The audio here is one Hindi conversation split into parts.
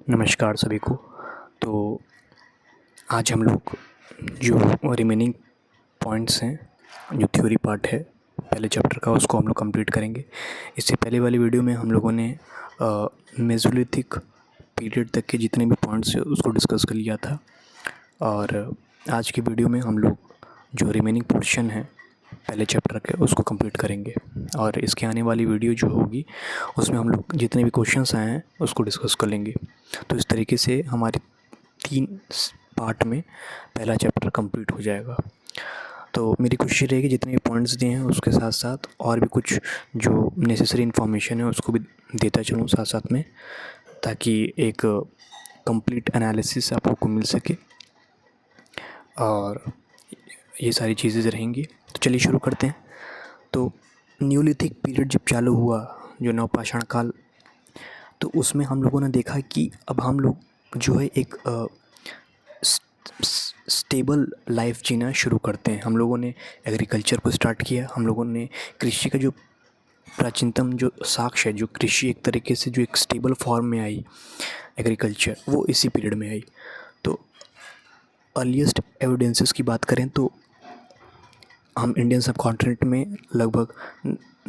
नमस्कार सभी को। तो आज हम लोग जो रिमेनिंग पॉइंट्स हैं, जो थ्योरी पार्ट है पहले चैप्टर का, उसको हम लोग कंप्लीट करेंगे। इससे पहले वाली वीडियो में हम लोगों ने मेसोलिथिक पीरियड तक के जितने भी पॉइंट्स हैं उसको डिस्कस कर लिया था। और आज की वीडियो में हम लोग जो रिमेनिंग पोर्शन है पहले चैप्टर के उसको कंप्लीट करेंगे। और इसके आने वाली वीडियो जो होगी उसमें हम लोग जितने भी क्वेश्चंस आए हैं उसको डिस्कस कर लेंगे। तो इस तरीके से हमारे 3 पार्ट में पहला चैप्टर कंप्लीट हो जाएगा। तो मेरी कोशिश रहेगी जितने भी पॉइंट्स दिए हैं उसके साथ साथ और भी कुछ जो नेसेसरी इन्फॉर्मेशन है उसको भी देता चलूँ साथ साथ में, ताकि एक कंप्लीट एनालिसिस आप लोग को मिल सके और ये सारी चीज़ें रहेंगी। तो चलिए शुरू करते हैं। तो न्यूलिथिक पीरियड जब चालू हुआ, जो नवपाषाण काल, तो उसमें हम लोगों ने देखा कि अब हम लोग जो है एक स्टेबल लाइफ जीना शुरू करते हैं। हम लोगों ने एग्रीकल्चर को स्टार्ट किया। हम लोगों ने कृषि का जो प्राचीनतम जो साक्ष्य है, जो कृषि एक तरीके से जो एक स्टेबल फॉर्म में आई एग्रीकल्चर, वो इसी पीरियड में आई। तो अर्लीस्ट एविडेंसेस की बात करें तो हम इंडियन सब कॉन्टिनेंट में लगभग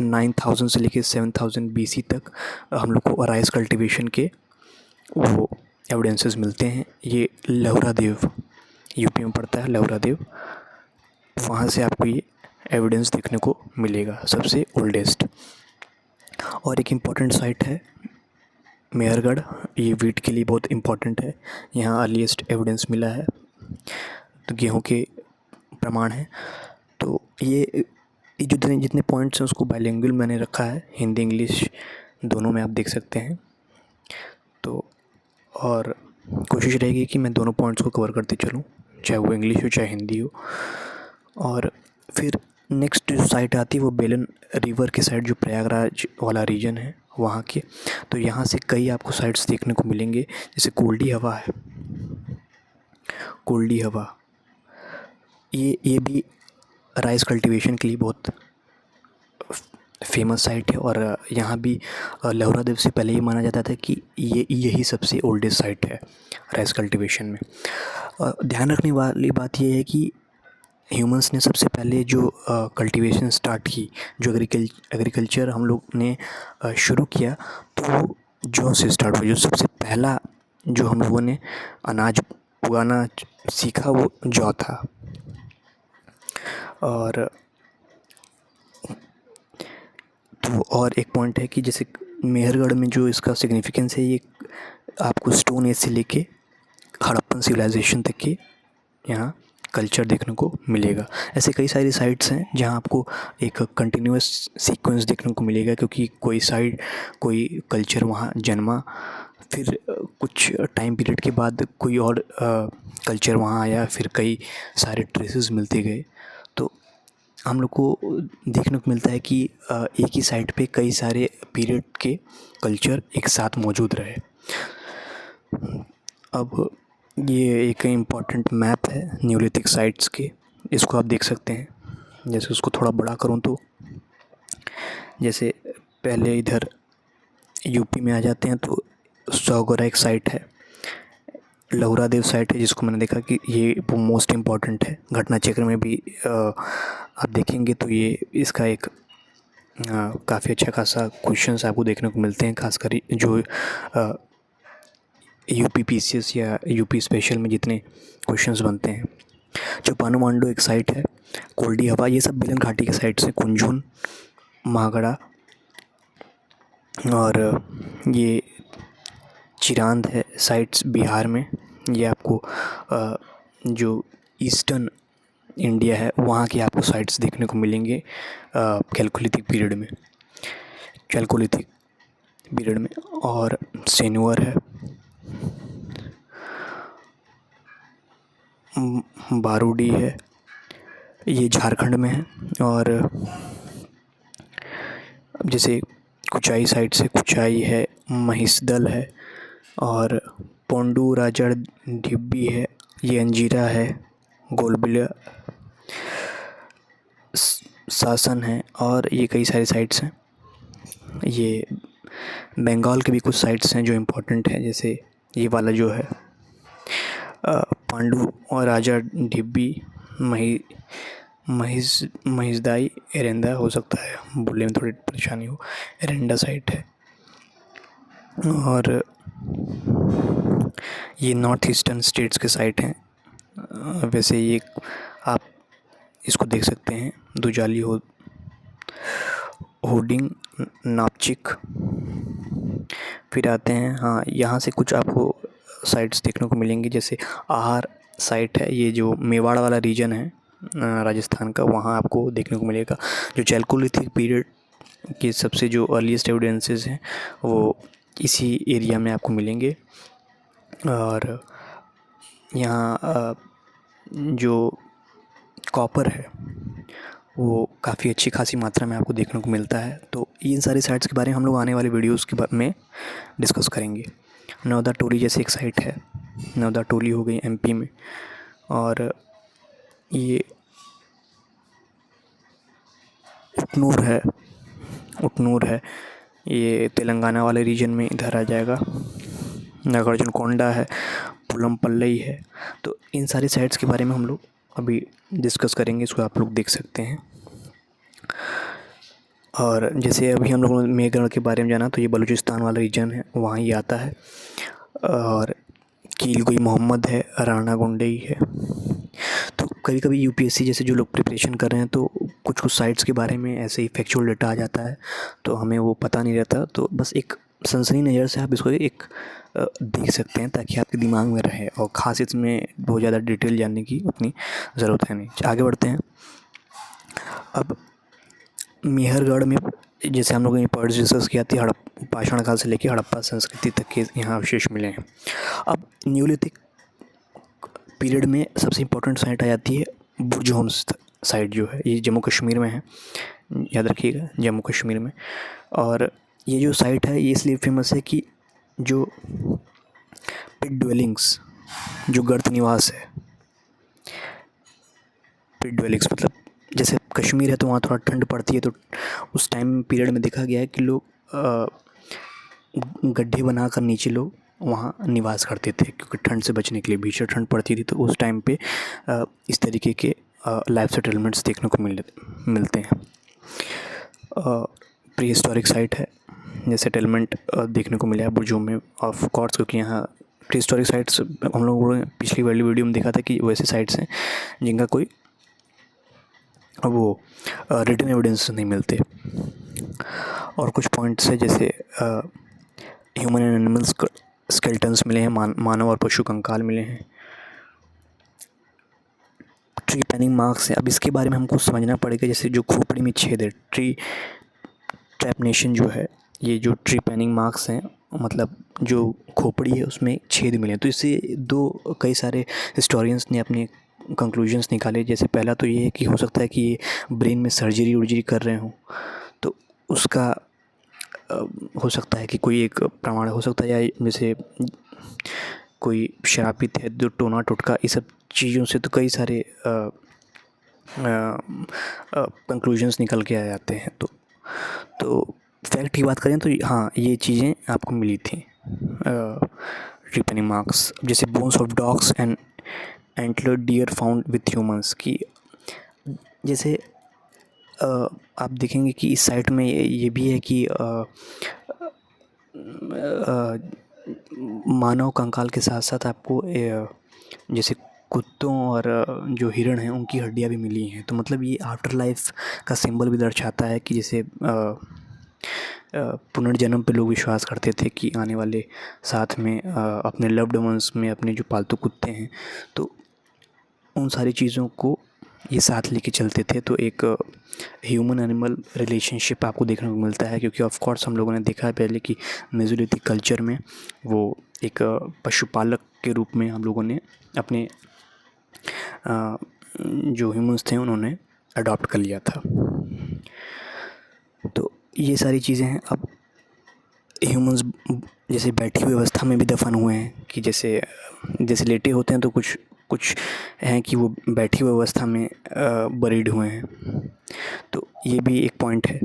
9000 से लेकर 7000 BC तक हम लोग को राइस कल्टीवेशन के वो एविडेंसेस मिलते हैं। ये लहुरा देव यूपी में पड़ता है, लहुरा देव, वहाँ से आपको ये एविडेंस देखने को मिलेगा, सबसे ओल्डेस्ट। और एक इम्पॉर्टेंट साइट है मेहरगढ़, ये वीट के लिए बहुत इम्पॉर्टेंट है। यहाँ अर्लीस्ट एविडेंस मिला है, तो गेहूँ के प्रमाण है। तो ये जो जितने पॉइंट्स हैं उसको बाइलिंगुअल मैंने रखा है, हिंदी इंग्लिश दोनों में आप देख सकते हैं। तो और कोशिश रहेगी कि मैं दोनों पॉइंट्स को कवर करते चलूँ, चाहे वो इंग्लिश हो चाहे हिंदी हो। और फिर नेक्स्ट जो साइट आती है वो बेलन रिवर की साइड, जो प्रयागराज वाला रीजन है वहाँ के। तो यहाँ से कई आपको साइट्स देखने को मिलेंगे, जैसे कोल्डी हवा है। कोल्डी हवा ये भी राइस कल्टीवेशन के लिए बहुत फेमस साइट है। और यहाँ भी लहुरा देव से पहले ही माना जाता था कि यही सबसे ओल्डेस्ट साइट है राइस कल्टीवेशन में। ध्यान रखने वाली बात यह है कि ह्यूमंस ने सबसे पहले जो कल्टीवेशन स्टार्ट की, जो एग्रीकल्चर हम लोग ने शुरू किया, तो जौ से स्टार्ट हुआ। जो सबसे पहला जो हम लोगों ने अनाज उगाना सीखा वो जौ था। और तो और एक पॉइंट है कि जैसे मेहरगढ़ में जो इसका सिग्निफिकेंस है, ये आपको स्टोन एज से लेके हड़प्पन सिविलाइजेशन तक के यहाँ कल्चर देखने को मिलेगा। ऐसे कई सारी साइट्स हैं जहाँ आपको एक कंटिन्यूस सीक्वेंस देखने को मिलेगा, क्योंकि कोई कल्चर वहाँ जन्मा, फिर कुछ टाइम पीरियड के बाद कोई और कल्चर वहाँ आया, फिर कई सारे ट्रेसेस मिलते गए। तो हम लोग को देखने को मिलता है कि एक ही साइट पे कई सारे पीरियड के कल्चर एक साथ मौजूद रहे। अब ये एक इम्पॉर्टेंट मैप है न्यूलिथिक साइट्स के, इसको आप देख सकते हैं। जैसे उसको थोड़ा बड़ा करूँ तो जैसे पहले इधर यूपी में आ जाते हैं तो सौगोरा एक साइट है, लहुरा देव साइट है, जिसको मैंने देखा कि ये मोस्ट इम्पॉर्टेंट है। घटना चक्र में भी आप देखेंगे तो ये इसका एक काफ़ी अच्छा खासा क्वेश्चंस आपको देखने को मिलते हैं, खासकर जो यूपी PCS या यूपी स्पेशल में जितने क्वेश्चंस बनते हैं। चौपानो मांडो एक साइट है, कोल्डी हवा, ये सब बेलन घाटी के साइड से, कुंजुन, महागड़ा, और ये चिरांद है साइट्स बिहार में। ये आपको जो ईस्टर्न इंडिया है वहाँ की आपको साइट्स देखने को मिलेंगे कैलकोलिथिक पीरियड में। और सेनुअर है, बारूडी है, ये झारखंड में है। और जैसे कुचाई साइड से कुचाई है, महिषदल है, और पोंडू राजड़ ढिब्बी है, ये अंजीरा है, गोलबिला शासन है, और ये कई सारी साइट्स हैं। ये बंगाल के भी कुछ साइट्स हैं जो इम्पोर्टेंट हैं, जैसे ये वाला जो है पांडु और राजा ढिब्बी महिषदाई एरेंदा हो सकता है, बोलने में थोड़ी परेशानी हो, एरेंडा साइट है। और ये नॉर्थ ईस्टर्न स्टेट्स के साइट हैं। वैसे ये आप इसको देख सकते हैं, दुजाली होडिंग, नापचिक। फिर आते हैं, हाँ यहाँ से कुछ आपको साइट्स देखने को मिलेंगी, जैसे आहार साइट है, ये जो मेवाड़ वाला रीजन है राजस्थान का, वहाँ आपको देखने को मिलेगा। जो चैल्कोलिथिक पीरियड के सबसे जो अर्लीस्ट एविडेंसेस हैं वो इसी एरिया में आपको मिलेंगे। और यहाँ जो कॉपर है वो काफ़ी अच्छी खासी मात्रा में आपको देखने को मिलता है। तो इन सारी साइट्स के बारे में हम लोग आने वाले वीडियोज़ के बारे में डिस्कस करेंगे। नवदा टोली जैसे एक साइट है, नवदा टोली हो गई एमपी में, और ये उटनूर है, ये तेलंगाना वाले रीजन में इधर आ जाएगा। नागार्जुनकोंडा है, पुलमपल्लई है। तो इन सारी साइट्स के बारे में हम लोग अभी डिस्कस करेंगे, इसको आप लोग देख सकते हैं। और जैसे अभी हम लोगों ने मेहगढ़ के बारे में जाना, तो ये बलूचिस्तान वाला रीजन है, वहाँ ही आता है। और कीलगुई मोहम्मद है, राणा गुंडई है। तो कभी कभी यूपीएससी जैसे जो लोग प्रिपरेशन कर रहे हैं, तो कुछ साइट्स के बारे में ऐसे ही फैक्चुअल डेटा आ जाता है, तो हमें वो पता नहीं रहता। तो बस एक सनसनी नज़र से आप इसको एक देख सकते हैं, ताकि आपके दिमाग में रहे। और ख़ास इसमें बहुत ज़्यादा डिटेल जानने की उतनी ज़रूरत है नहीं। आगे बढ़ते हैं। अब मेहरगढ़ में जैसे हम लोगों ने पॉइंट्स डिस्कस किया थी, पाषाण काल से लेकर हड़प्पा संस्कृति तक के यहाँ अवशेष मिले हैं। अब न्यूलिथिक पीरियड में सबसे इम्पोर्टेंट साइट आ जाती है बुर्ज होम्स साइट, जो है ये जम्मू कश्मीर में है, याद रखिएगा, जम्मू कश्मीर में। और ये जो साइट है ये इसलिए फेमस है कि जो पिट ड्वेलिंग्स, जो गर्त निवास है, पिट ड्वेलिंग्स मतलब जैसे कश्मीर है तो वहाँ थोड़ा ठंड पड़ती है, तो उस टाइम पीरियड में देखा गया है कि लोग गड्ढे बनाकर नीचे लोग वहाँ निवास करते थे, क्योंकि ठंड से बचने के लिए, भीषण ठंड पड़ती थी। तो उस टाइम पे इस तरीके के लाइफ सेटलमेंट्स देखने को मिलते हैं। प्री हिस्टोरिक साइट है, ये सेटलमेंट देखने को मिला है बुर्जों में, ऑफ कोर्स, क्योंकि यहाँ प्री हिस्टोरिक साइट्स हम लोगों ने पिछली वाली वीडियो में देखा था कि वैसे साइट्स हैं जिनका कोई वो रिटन एविडेंस नहीं मिलते। और कुछ पॉइंट्स है, जैसे ह्यूमन एंड एनिमल्स स्केल्टन्स मिले हैं, मानव और पशु कंकाल मिले हैं। ट्री पैनिंग मार्क्स है। अब इसके बारे में हमको समझना पड़ेगा, जैसे जो खोपड़ी में छेद है, ट्री ट्रैपनेशन जो है, ये जो ट्री पैनिंग मार्क्स हैं, मतलब जो खोपड़ी है उसमें छेद मिले। तो इससे कई सारे हिस्टोरियंस ने अपने कंक्लूजन्स निकाले। जैसे पहला तो ये है कि हो सकता है कि ये ब्रेन में सर्जरी कर रहे हों, तो उसका हो सकता है कि कोई एक प्रमाण हो सकता है, या जैसे कोई श्रापित है, जो टोना टोटका, ये सब चीज़ों से तो कई सारे कंक्लूजन्स निकल के आ जाते हैं। तो फैक्ट की बात करें तो हाँ, ये चीज़ें आपको मिली थी ट्री पैनिंग मार्क्स। जैसे bones of dogs and antler deer found with humans की, जैसे आप देखेंगे कि इस साइट में ये भी है कि मानव कंकाल के साथ साथ आपको जैसे कुत्तों और जो हिरण हैं उनकी हड्डियां भी मिली हैं। तो मतलब ये आफ्टर लाइफ का सिंबल भी दर्शाता है कि जैसे पुनर्जन्म पे लोग विश्वास करते थे कि आने वाले साथ में अपने लव्ड वंस में, अपने जो पालतू कुत्ते हैं, तो उन सारी चीज़ों को ये साथ लेके चलते थे। तो एक ह्यूमन एनिमल रिलेशनशिप आपको देखने को मिलता है, क्योंकि ऑफ कोर्स हम लोगों ने देखा है पहले कि मेसोलिथिक कल्चर में वो एक पशुपालक के रूप में हम लोगों ने अपने जो ह्यूमंस थे उन्होंने अडॉप्ट कर लिया था। तो ये सारी चीज़ें हैं। अब ह्यूमंस जैसे बैठी हुई अवस्था में भी दफन हुए हैं, कि जैसे लेटे होते हैं, तो कुछ हैं कि वो बैठी हुई अवस्था में बरीड हुए हैं। तो ये भी एक पॉइंट है।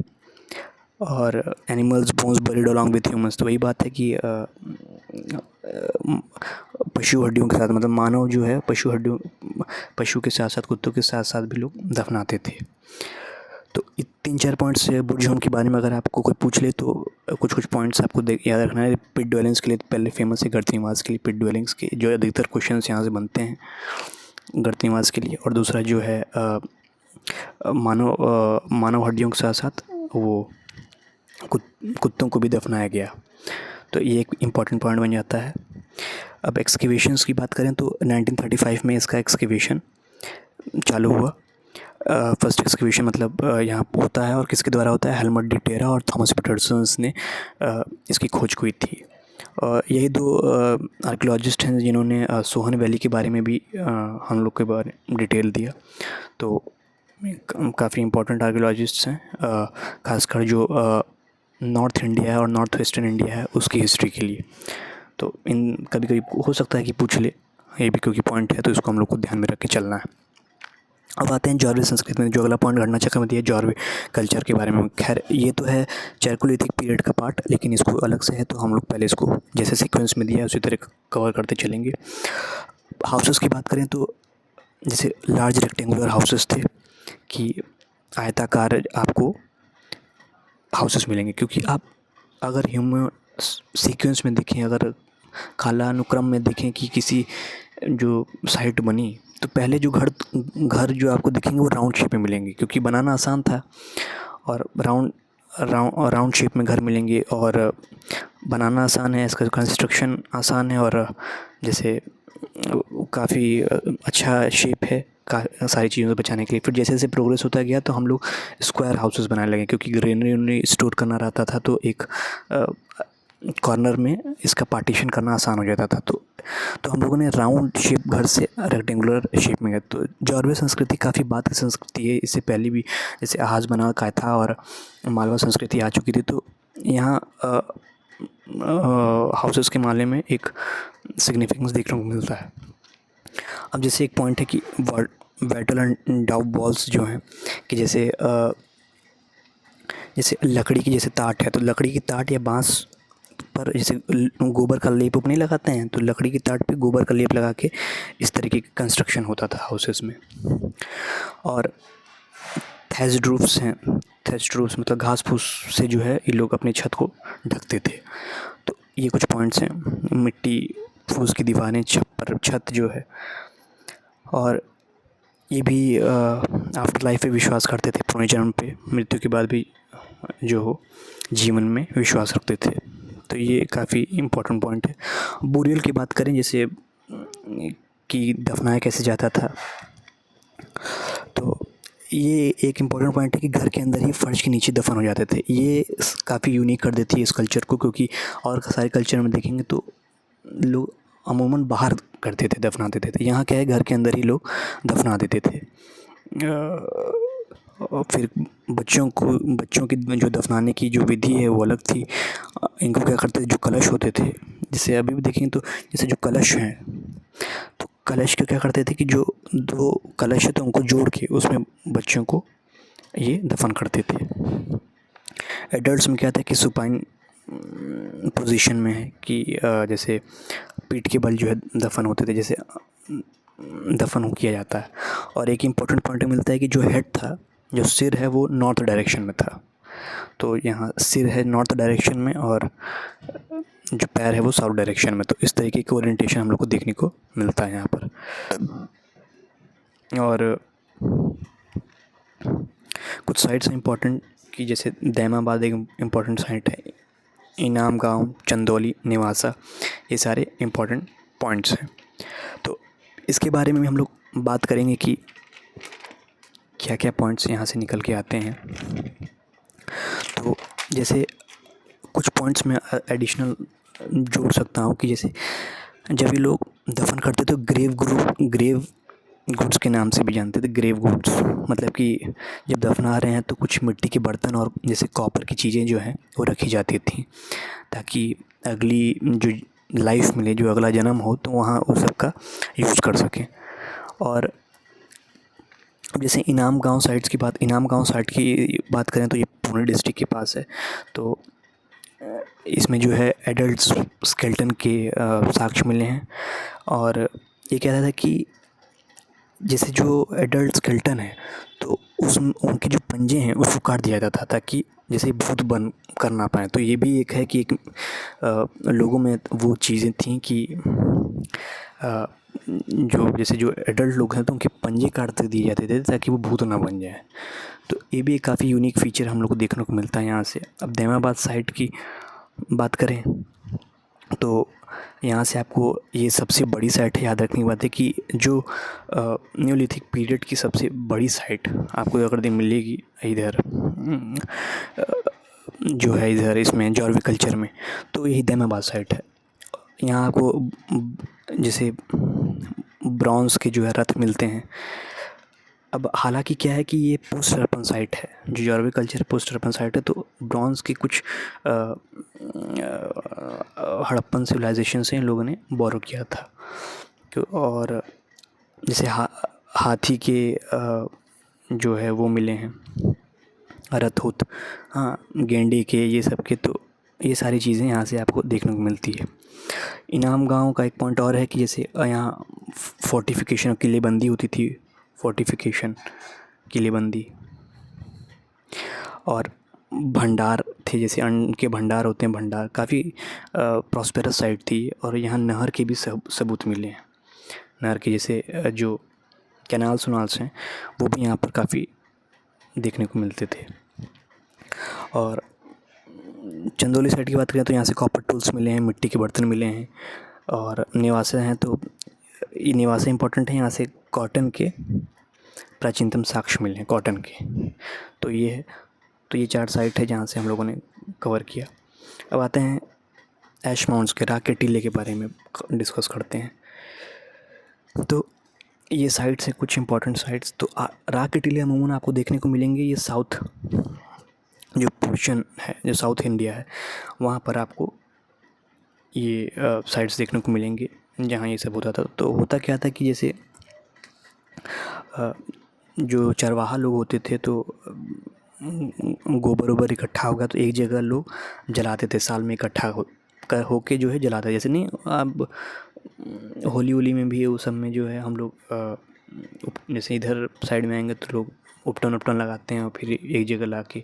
और animals bones buried along with humans. तो वही बात है कि पशु हड्डियों के साथ, मतलब मानव जो है पशु के साथ साथ कुत्तों के साथ साथ भी लोग दफनाते थे। तो 3-4 पॉइंट्स बुर्ज होम के बारे में अगर आपको कोई पूछ ले तो कुछ पॉइंट्स आपको याद रखना है। पिट ड्वेलिंग्स के लिए पहले फेमस है गर्त निवास के लिए, पिट ड्वेलिंग्स के जो अधिकतर क्वेश्चन यहाँ से बनते हैं गर्त निवास के लिए। और दूसरा जो है मानव हड्डियों के साथ साथ वो कुत्तों को भी दफनाया गया। तो ये एक इम्पॉर्टेंट पॉइंट बन जाता है। अब एक्सकेवेशंस की बात करें तो 1935 में इसका एक्सकेवेशन चालू हुआ। फर्स्ट एक्सकेवेशन मतलब यहाँ होता है, और किसके द्वारा होता है, हेलमट डी टेरा और थॉमस पीटरसन ने इसकी खोज की थी। यही दो आर्कियोलॉजिस्ट हैं जिन्होंने सोहन वैली के बारे में भी हम लोग के बारे में डिटेल दिया। तो काफ़ी इम्पोर्टेंट आर्कियोलॉजिस्ट्स हैं, खासकर जो नॉर्थ इंडिया है और नॉर्थ वेस्टर्न इंडिया है उसकी हिस्ट्री के लिए। तो इन कभी कभी हो सकता है कि पूछ ले, ये भी क्योंकि पॉइंट है तो इसको हम लोग को ध्यान में रख के चलना है। अब आते हैं जॉर्वे संस्कृति में। जो अगला पॉइंट घटना चक्र में दिया जॉर्वे कल्चर के बारे में। खैर ये तो है चैल्कोलिथिक पीरियड का पार्ट, लेकिन इसको अलग से है तो हम लोग पहले इसको जैसे सीक्वेंस में दिया है उसी तरह कवर करते चलेंगे। हाउसेस की बात करें तो जैसे लार्ज रेक्टेंगुलर हाउसेस थे कि आयताकार आपको हाउसेस मिलेंगे, क्योंकि आप अगर ह्यूमन सीक्वेंस में देखें, अगर कालानुक्रम में देखें कि किसी जो साइट बनी तो पहले जो घर जो आपको दिखेंगे वो राउंड शेप में मिलेंगे, क्योंकि बनाना आसान था और राउंड शेप में घर मिलेंगे और बनाना आसान है, इसका कंस्ट्रक्शन आसान है और जैसे काफ़ी अच्छा शेप है सारी चीज़ों से बचाने के लिए। फिर जैसे जैसे प्रोग्रेस होता गया तो हम लोग स्क्वायर हाउसेस बनाने लगे, क्योंकि ग्रेनरी स्टोर करना रहता था तो एक कॉर्नर में इसका पार्टीशन करना आसान हो जाता था। तो हम लोगों ने राउंड शेप घर से रेक्टेंगुलर शेप में गए। तो जॉर्वे संस्कृति काफ़ी बाद की संस्कृति है, इससे पहले भी जैसे आहाज बना कायथा और मालवा संस्कृति आ चुकी थी। तो यहाँ हाउसेस के मामले में एक सिग्निफिकेंस देखने को मिलता है। अब जैसे एक पॉइंट है कि वैटल एंड डाउ वॉल्स जो हैं कि जैसे लकड़ी की जैसे ताट है, तो लकड़ी की ताट या बांस पर जैसे गोबर का लेप नहीं लगाते हैं, तो लकड़ी की ताट पे गोबर का लेप लगा के इस तरीके का कंस्ट्रक्शन होता था हाउसेस में। और थैच्ड रूफ्स हैं, थैच्ड रूफ्स मतलब घास फूस से जो है ये लोग अपनी छत को ढकते थे। तो ये कुछ पॉइंट्स हैं। मिट्टी फूस की दीवारें, छत जो है, और ये भी आफ्टर लाइफ पे विश्वास करते थे, पुनर्जन्म पे, मृत्यु के बाद भी जो हो जीवन में विश्वास रखते थे। तो ये काफ़ी इम्पोर्टेंट पॉइंट है। बुरियल की बात करें जैसे कि दफनाया कैसे जाता था, तो ये एक इम्पोर्टेंट पॉइंट है कि घर के अंदर ही फर्श के नीचे दफन हो जाते थे। ये काफ़ी यूनिक कर देती है इस कल्चर को, क्योंकि और सारे कल्चर में देखेंगे तो लोग अमूमन बाहर करते थे, दफना देते थे। यहाँ क्या है, घर के अंदर ही लोग दफना देते थे। और फिर बच्चों की जो दफनाने की जो विधि है वो अलग थी। इनको क्या करते थे, जो कलश होते थे, जैसे अभी भी देखेंगे तो जैसे जो कलश हैं, तो कलश को क्या करते थे कि जो 2 कलश है तो उनको जोड़ के उसमें बच्चों को ये दफन करते थे। एडल्ट्स में क्या था कि सुपाइन पोजीशन में है कि जैसे पीठ के बल जो है दफन होते थे, जैसे दफन किया जाता है। और एक इम्पोर्टेंट पॉइंट मिलता है कि जो हेड था, जो सिर है वो नॉर्थ डायरेक्शन में था। तो यहाँ सिर है नॉर्थ डायरेक्शन में और जो पैर है वो साउथ डायरेक्शन में। तो इस तरीके का ओरिएंटेशन हम लोग को देखने को मिलता है यहाँ पर। और कुछ साइट्स इम्पोर्टेंट कि जैसे दैमाबाद एक इम्पोर्टेंट साइट है, इनाम गांव, चंदौली, नेवासा, ये सारे इम्पोर्टेंट पॉइंट्स हैं। तो इसके बारे में भी हम लोग बात करेंगे कि क्या क्या पॉइंट्स यहाँ से निकल के आते हैं। तो जैसे कुछ पॉइंट्स में एडिशनल जोड़ सकता हूँ कि जैसे जब ये लोग दफन करते तो ग्रेव गुड्स के नाम से भी जानते थे। ग्रेव गुड्स मतलब कि जब दफना रहे हैं तो कुछ मिट्टी के बर्तन और जैसे कॉपर की चीज़ें जो हैं वो रखी जाती थी, ताकि अगली जो लाइफ मिले, जो अगला जन्म हो, तो वहाँ उस सब का यूज़ कर सकें। और जैसे इनाम गांव साइट की बात करें तो ये सिरोही डिस्ट्रिक्ट के पास है। तो इसमें जो है एडल्ट स्केलेटन के साक्ष्य मिले हैं। और ये कह रहा था कि जैसे जो एडल्ट स्केलेटन है तो उनके जो पंजे हैं उसको काट दिया जाता था ताकि जैसे भूत बन कर ना पाए। तो ये भी एक है कि एक लोगों में वो चीज़ें थीं कि जो एडल्ट लोग हैं तो उनके पंजे काट दिए जाते थे ताकि वो भूत ना बन जाए। तो ये भी एक काफ़ी यूनिक फीचर हम लोग को देखने को मिलता है यहाँ से। अब दैमाबाद साइट की बात करें तो यहाँ से आपको ये सबसे बड़ी साइट है। याद रखने की बात है कि जो न्योलिथिक पीरियड की सबसे बड़ी साइट आपको अगर मिलेगी इधर जो है इधर इसमें जॉर्वी कल्चर में, तो यही दैमाबाद साइट है। यहाँ आपको जैसे ब्रॉन्ज़ के जो है रथ मिलते हैं। अब हालांकि क्या है कि ये पोस्ट हड़प्पन साइट है, जो जॉर्वी कल्चर पोस्ट हड़प्पन साइट है, तो ब्रॉन्ज़ के कुछ हड़प्पन सिविलाइजेशन से इन लोगों ने बोरो किया था। और जैसे हाथी के जो है वो मिले हैं रथ होत, हाँ गेंडे के, ये सब के। तो ये सारी चीज़ें यहाँ से आपको देखने को मिलती है। इनाम गांव का एक पॉइंट और है कि जैसे यहाँ फोर्टिफिकेशन किलेबंदी होती थी, फोर्टिफिकेशन किलेबंदी, और भंडार थे, जैसे अन्न के भंडार होते हैं, भंडार काफ़ी प्रॉस्पेरस साइट थी। और यहाँ नहर के भी सबूत मिले हैं। नहर के जैसे जो कैनाल्स वनाल्स हैं वो भी यहाँ पर काफ़ी देखने को मिलते थे। और चंदौली साइड की बात करें तो यहाँ से कॉपर टूल्स मिले हैं, मिट्टी के बर्तन मिले हैं। और निवासा हैं तो ये निवासा इंपॉर्टेंट है। यहाँ से कॉटन के प्राचीनतम साक्ष्य मिले हैं, कॉटन के। तो ये है, तो ये 4 साइट है जहाँ से हम लोगों ने कवर किया। अब आते हैं ऐश माउंट्स के, राख के टीले के बारे में डिस्कस करते हैं। तो ये साइट्स हैं कुछ इंपॉर्टेंट साइट्स। तो राख के टीले अमूमन आपको देखने को मिलेंगे ये साउथ जो पोर्शन है, जो साउथ इंडिया है, वहाँ पर आपको ये साइट्स देखने को मिलेंगे जहाँ ये सब होता था। तो होता क्या था कि जैसे जो चरवाहा लोग होते थे तो गोबर वोबर इकट्ठा हो गया तो एक जगह लोग जलाते थे, साल में इकट्ठा होके जो है जलाते। जैसे नहीं अब होली वोली में भी उस सब में जो है हम लोग जैसे इधर साइड में आएंगे तो लोग उपटन उपटन लगाते हैं और फिर एक जगह ला के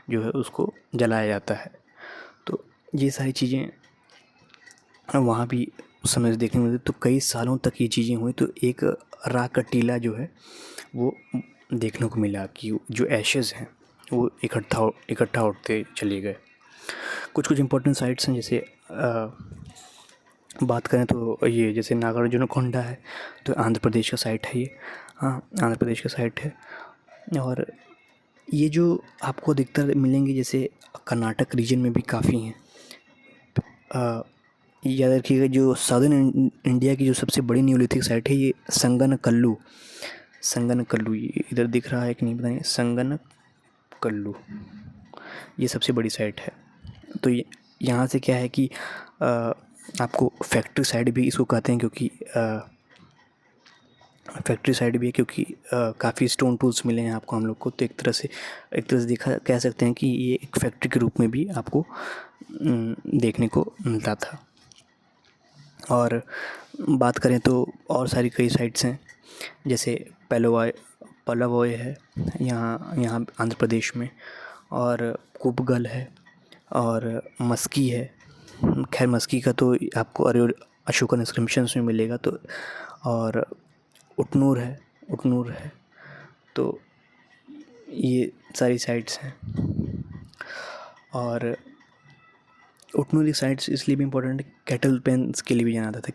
जो है उसको जलाया जाता है। तो ये सारी चीज़ें वहाँ भी उस समय से देखने मिलती। तो कई सालों तक ये चीज़ें हुई। तो एक राख का टीला जो है वो देखने को मिला कि जो एशेज़ हैं वो इकट्ठा उठते चले गए। कुछ इंपॉर्टेंट साइट्स हैं, जैसे बात करें तो ये जैसे नागार्जुनकोंडा है तो आंध्र प्रदेश का साइट है ये, हाँ आंध्र प्रदेश का साइट है। और ये जो आपको अधिकतर मिलेंगे जैसे कर्नाटक रीजन में भी काफ़ी हैं। याद रखिएगा जो साउदर्न इंडिया की जो सबसे बड़ी न्योलिथिक साइट है ये संगनकल्लू, ये इधर दिख रहा है कि नहीं पता नहीं, संगनकल्लू ये सबसे बड़ी साइट है। तो ये यहाँ से क्या है कि आपको फैक्ट्री साइड भी इसको कहते हैं क्योंकि फैक्ट्री साइड भी है क्योंकि काफ़ी स्टोन टूल्स मिले हैं आपको हम लोग को। तो एक तरह से देखा कह सकते हैं कि ये एक फैक्ट्री के रूप में भी आपको देखने को मिलता था। और बात करें तो और सारी कई साइट्स हैं, जैसे पलवोय है यहाँ आंध्र प्रदेश में, और कुबगल है, और मस्की है। खैर मस्की का तो आपको अशोकन इंस्क्रिप्शंस में मिलेगा। तो और उटनूर है। तो ये सारी साइट्स हैं। और उटनूर की साइट्स इसलिए भी इम्पोर्टेंट है, कैटल पेन्स के लिए भी जाना जाता था।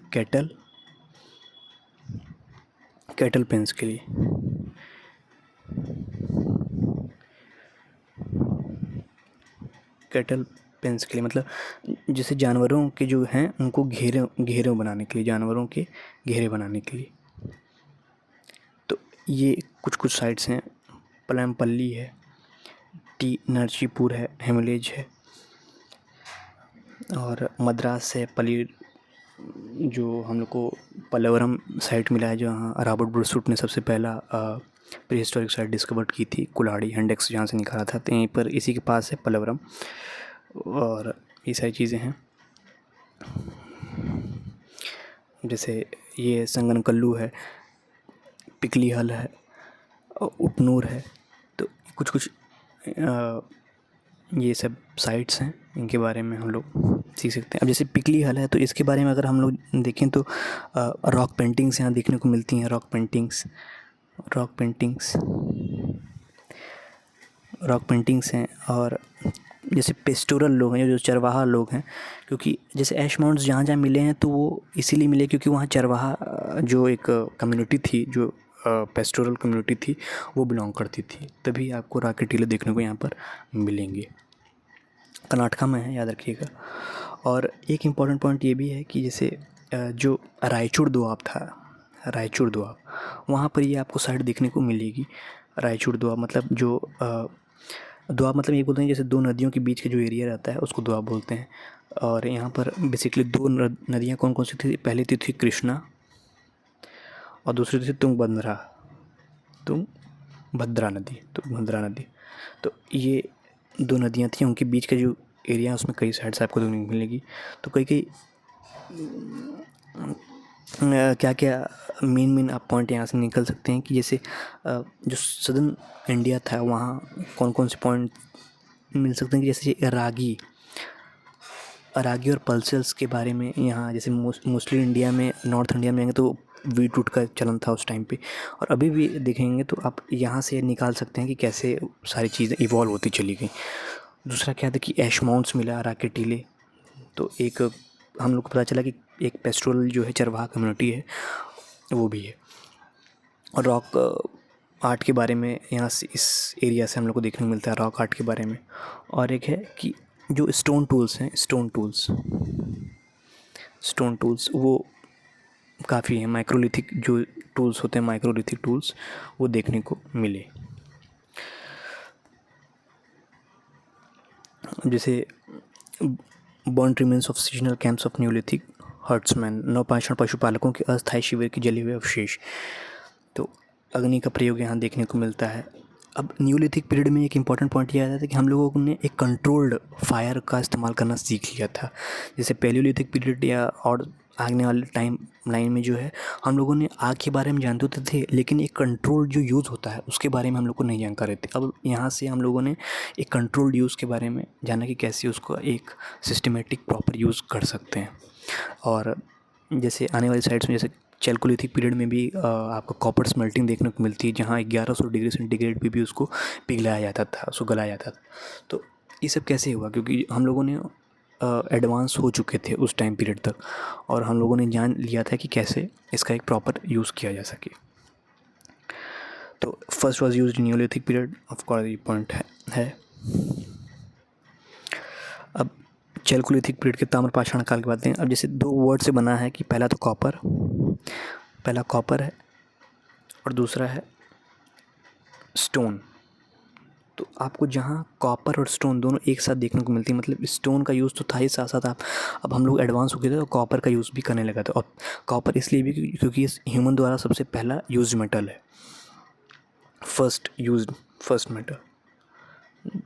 कैटल पेन्स के लिए, मतलब जैसे जानवरों के जो हैं उनको घेरे बनाने के लिए, जानवरों के घेरे बनाने के लिए। तो ये कुछ साइट्स हैं। पलमपल्ली है, टी नरसीपुर है, हेमलेज है, और मद्रास है, पलीर जो हम लोग को पलवरम साइट मिला है जहाँ रॉबर्ट ब्रूसूट ने सबसे पहला प्री हिस्टोरिक साइट डिस्कवर्ड की थी कुल्हाड़ी इंडेक्स जहाँ से निकाला था, तो यहीं पर इसी के पास है पलवरम, और ये सारी चीज़ें हैं। जैसे ये संगनकल्लू है, पिकली हल है, उपनूर है, तो कुछ कुछ ये सब साइट्स हैं, इनके बारे में हम लोग सीख सकते हैं। अब जैसे पिकली हल है तो इसके बारे में अगर हम लोग देखें तो रॉक पेंटिंग्स यहाँ देखने को मिलती हैं। रॉक पेंटिंग्स हैं। और जैसे पेस्टोरल लोग हैं, जो चरवाहा लोग हैं, क्योंकि जैसे ऐश माउंट्स जहाँ जहाँ मिले हैं तो वो इसीलिए मिले क्योंकि वहाँ चरवाहा जो एक कम्युनिटी थी, जो पेस्टोरल कम्युनिटी थी, वो बिलोंग करती थी, तभी आपको रॉक के टीले देखने को यहाँ पर मिलेंगे। कर्नाटका में है, याद रखिएगा। और एक इम्पॉर्टेंट पॉइंट ये भी है कि जैसे जो रायचूर दोआब था, रायचूर दोआब, वहाँ पर ये आपको साइट देखने को मिलेगी। रायचूर दोआब मतलब जो दोआब मतलब ये बोलते हैं जैसे दो नदियों के बीच का जो एरिया रहता है उसको दोआब बोलते हैं। और यहाँ पर बेसिकली दो नदियाँ कौन कौन सी थी? पहली थी कृष्णा और दूसरी थी तुंगभद्रा नदी। तो ये दो नदियाँ थी, उनके बीच का जो एरिया है उसमें कई साइड्स आपको देखने को मिलेगी। तो कई क्या क्या मेन आप पॉइंट यहाँ से निकल सकते हैं कि जैसे जो सदर्न इंडिया था वहाँ कौन कौन से पॉइंट मिल सकते हैं कि जैसे रागी और पल्सेस के बारे में। यहाँ जैसे मोस्टली इंडिया में, नॉर्थ इंडिया में आएंगे तो वीट रूट का चलन था उस टाइम पे, और अभी भी देखेंगे तो आप यहाँ से निकाल सकते हैं कि कैसे सारी चीज़ें इवॉल्व होती चली गई। दूसरा क्या था कि ऐश माउंट्स मिला रॉक के टीले, तो एक हम लोग को पता चला कि एक पेस्टोरल जो है चरवाहा कम्युनिटी है वो भी है। और रॉक आर्ट के बारे में यहाँ से इस एरिया से हम लोग को देखने को मिलता है, रॉक आर्ट के बारे में। और एक है कि जो स्टोन टूल्स वो काफ़ी हैं। माइक्रोलिथिक जो टूल्स होते हैं, माइक्रोलिथिक टूल्स वो देखने को मिले। जैसे burned remains of seasonal camps of Neolithic herdsmen, नवपाषाण पशुपालकों के अस्थायी शिविर के जले हुए अवशेष, तो अग्नि का प्रयोग यहाँ देखने को मिलता है। अब न्यूलिथिक पीरियड में एक इम्पॉर्टेंट पॉइंट ये आता था कि हम लोगों ने एक कंट्रोल्ड फायर का इस्तेमाल करना सीख लिया था। जैसे पैलियोलिथिक पीरियड या और आने वाले टाइम लाइन में जो है हम लोगों ने आग के बारे में जानते होते थे, लेकिन एक कंट्रोल्ड जो यूज़ होता है उसके बारे में हम लोग को नहीं जानकारी थी। अब यहाँ से हम लोगों ने एक कंट्रोल्ड यूज़ के बारे में जाना कि कैसे उसको एक सिस्टमेटिक प्रॉपर यूज़ कर सकते हैं। और जैसे आने वाली साइड्स में जैसे चैल्कोलिथिक पीरियड में भी आपको कॉपर स्मेल्टिंग देखने को मिलती है, जहाँ 1100 डिग्री सेंटीग्रेड पे भी उसको पिघलाया जाता था, उसको गलाया जाता था। तो ये सब कैसे हुआ? क्योंकि हम लोगों ने एडवांस हो चुके थे उस टाइम पीरियड तक, और हम लोगों ने जान लिया था कि कैसे इसका एक प्रॉपर यूज़ किया जा सके। तो first was used Neolithic period, of course ये पॉइंट है। अब चैल्कोलिथिक पीरियड के ताम्रपाषाण काल की बात हैं। अब जैसे दो वर्ड से बना है कि पहला कॉपर है और दूसरा है स्टोन। तो आपको जहाँ कॉपर और स्टोन दोनों एक साथ देखने को मिलती है, मतलब स्टोन का यूज़ तो था ही, साथ साथ अब हम लोग एडवांस हो गए थे तो कॉपर का यूज़ भी करने लगा था। और कॉपर इसलिए भी क्योंकि इस ह्यूमन द्वारा सबसे पहला यूज मेटल है, फर्स्ट मेटल,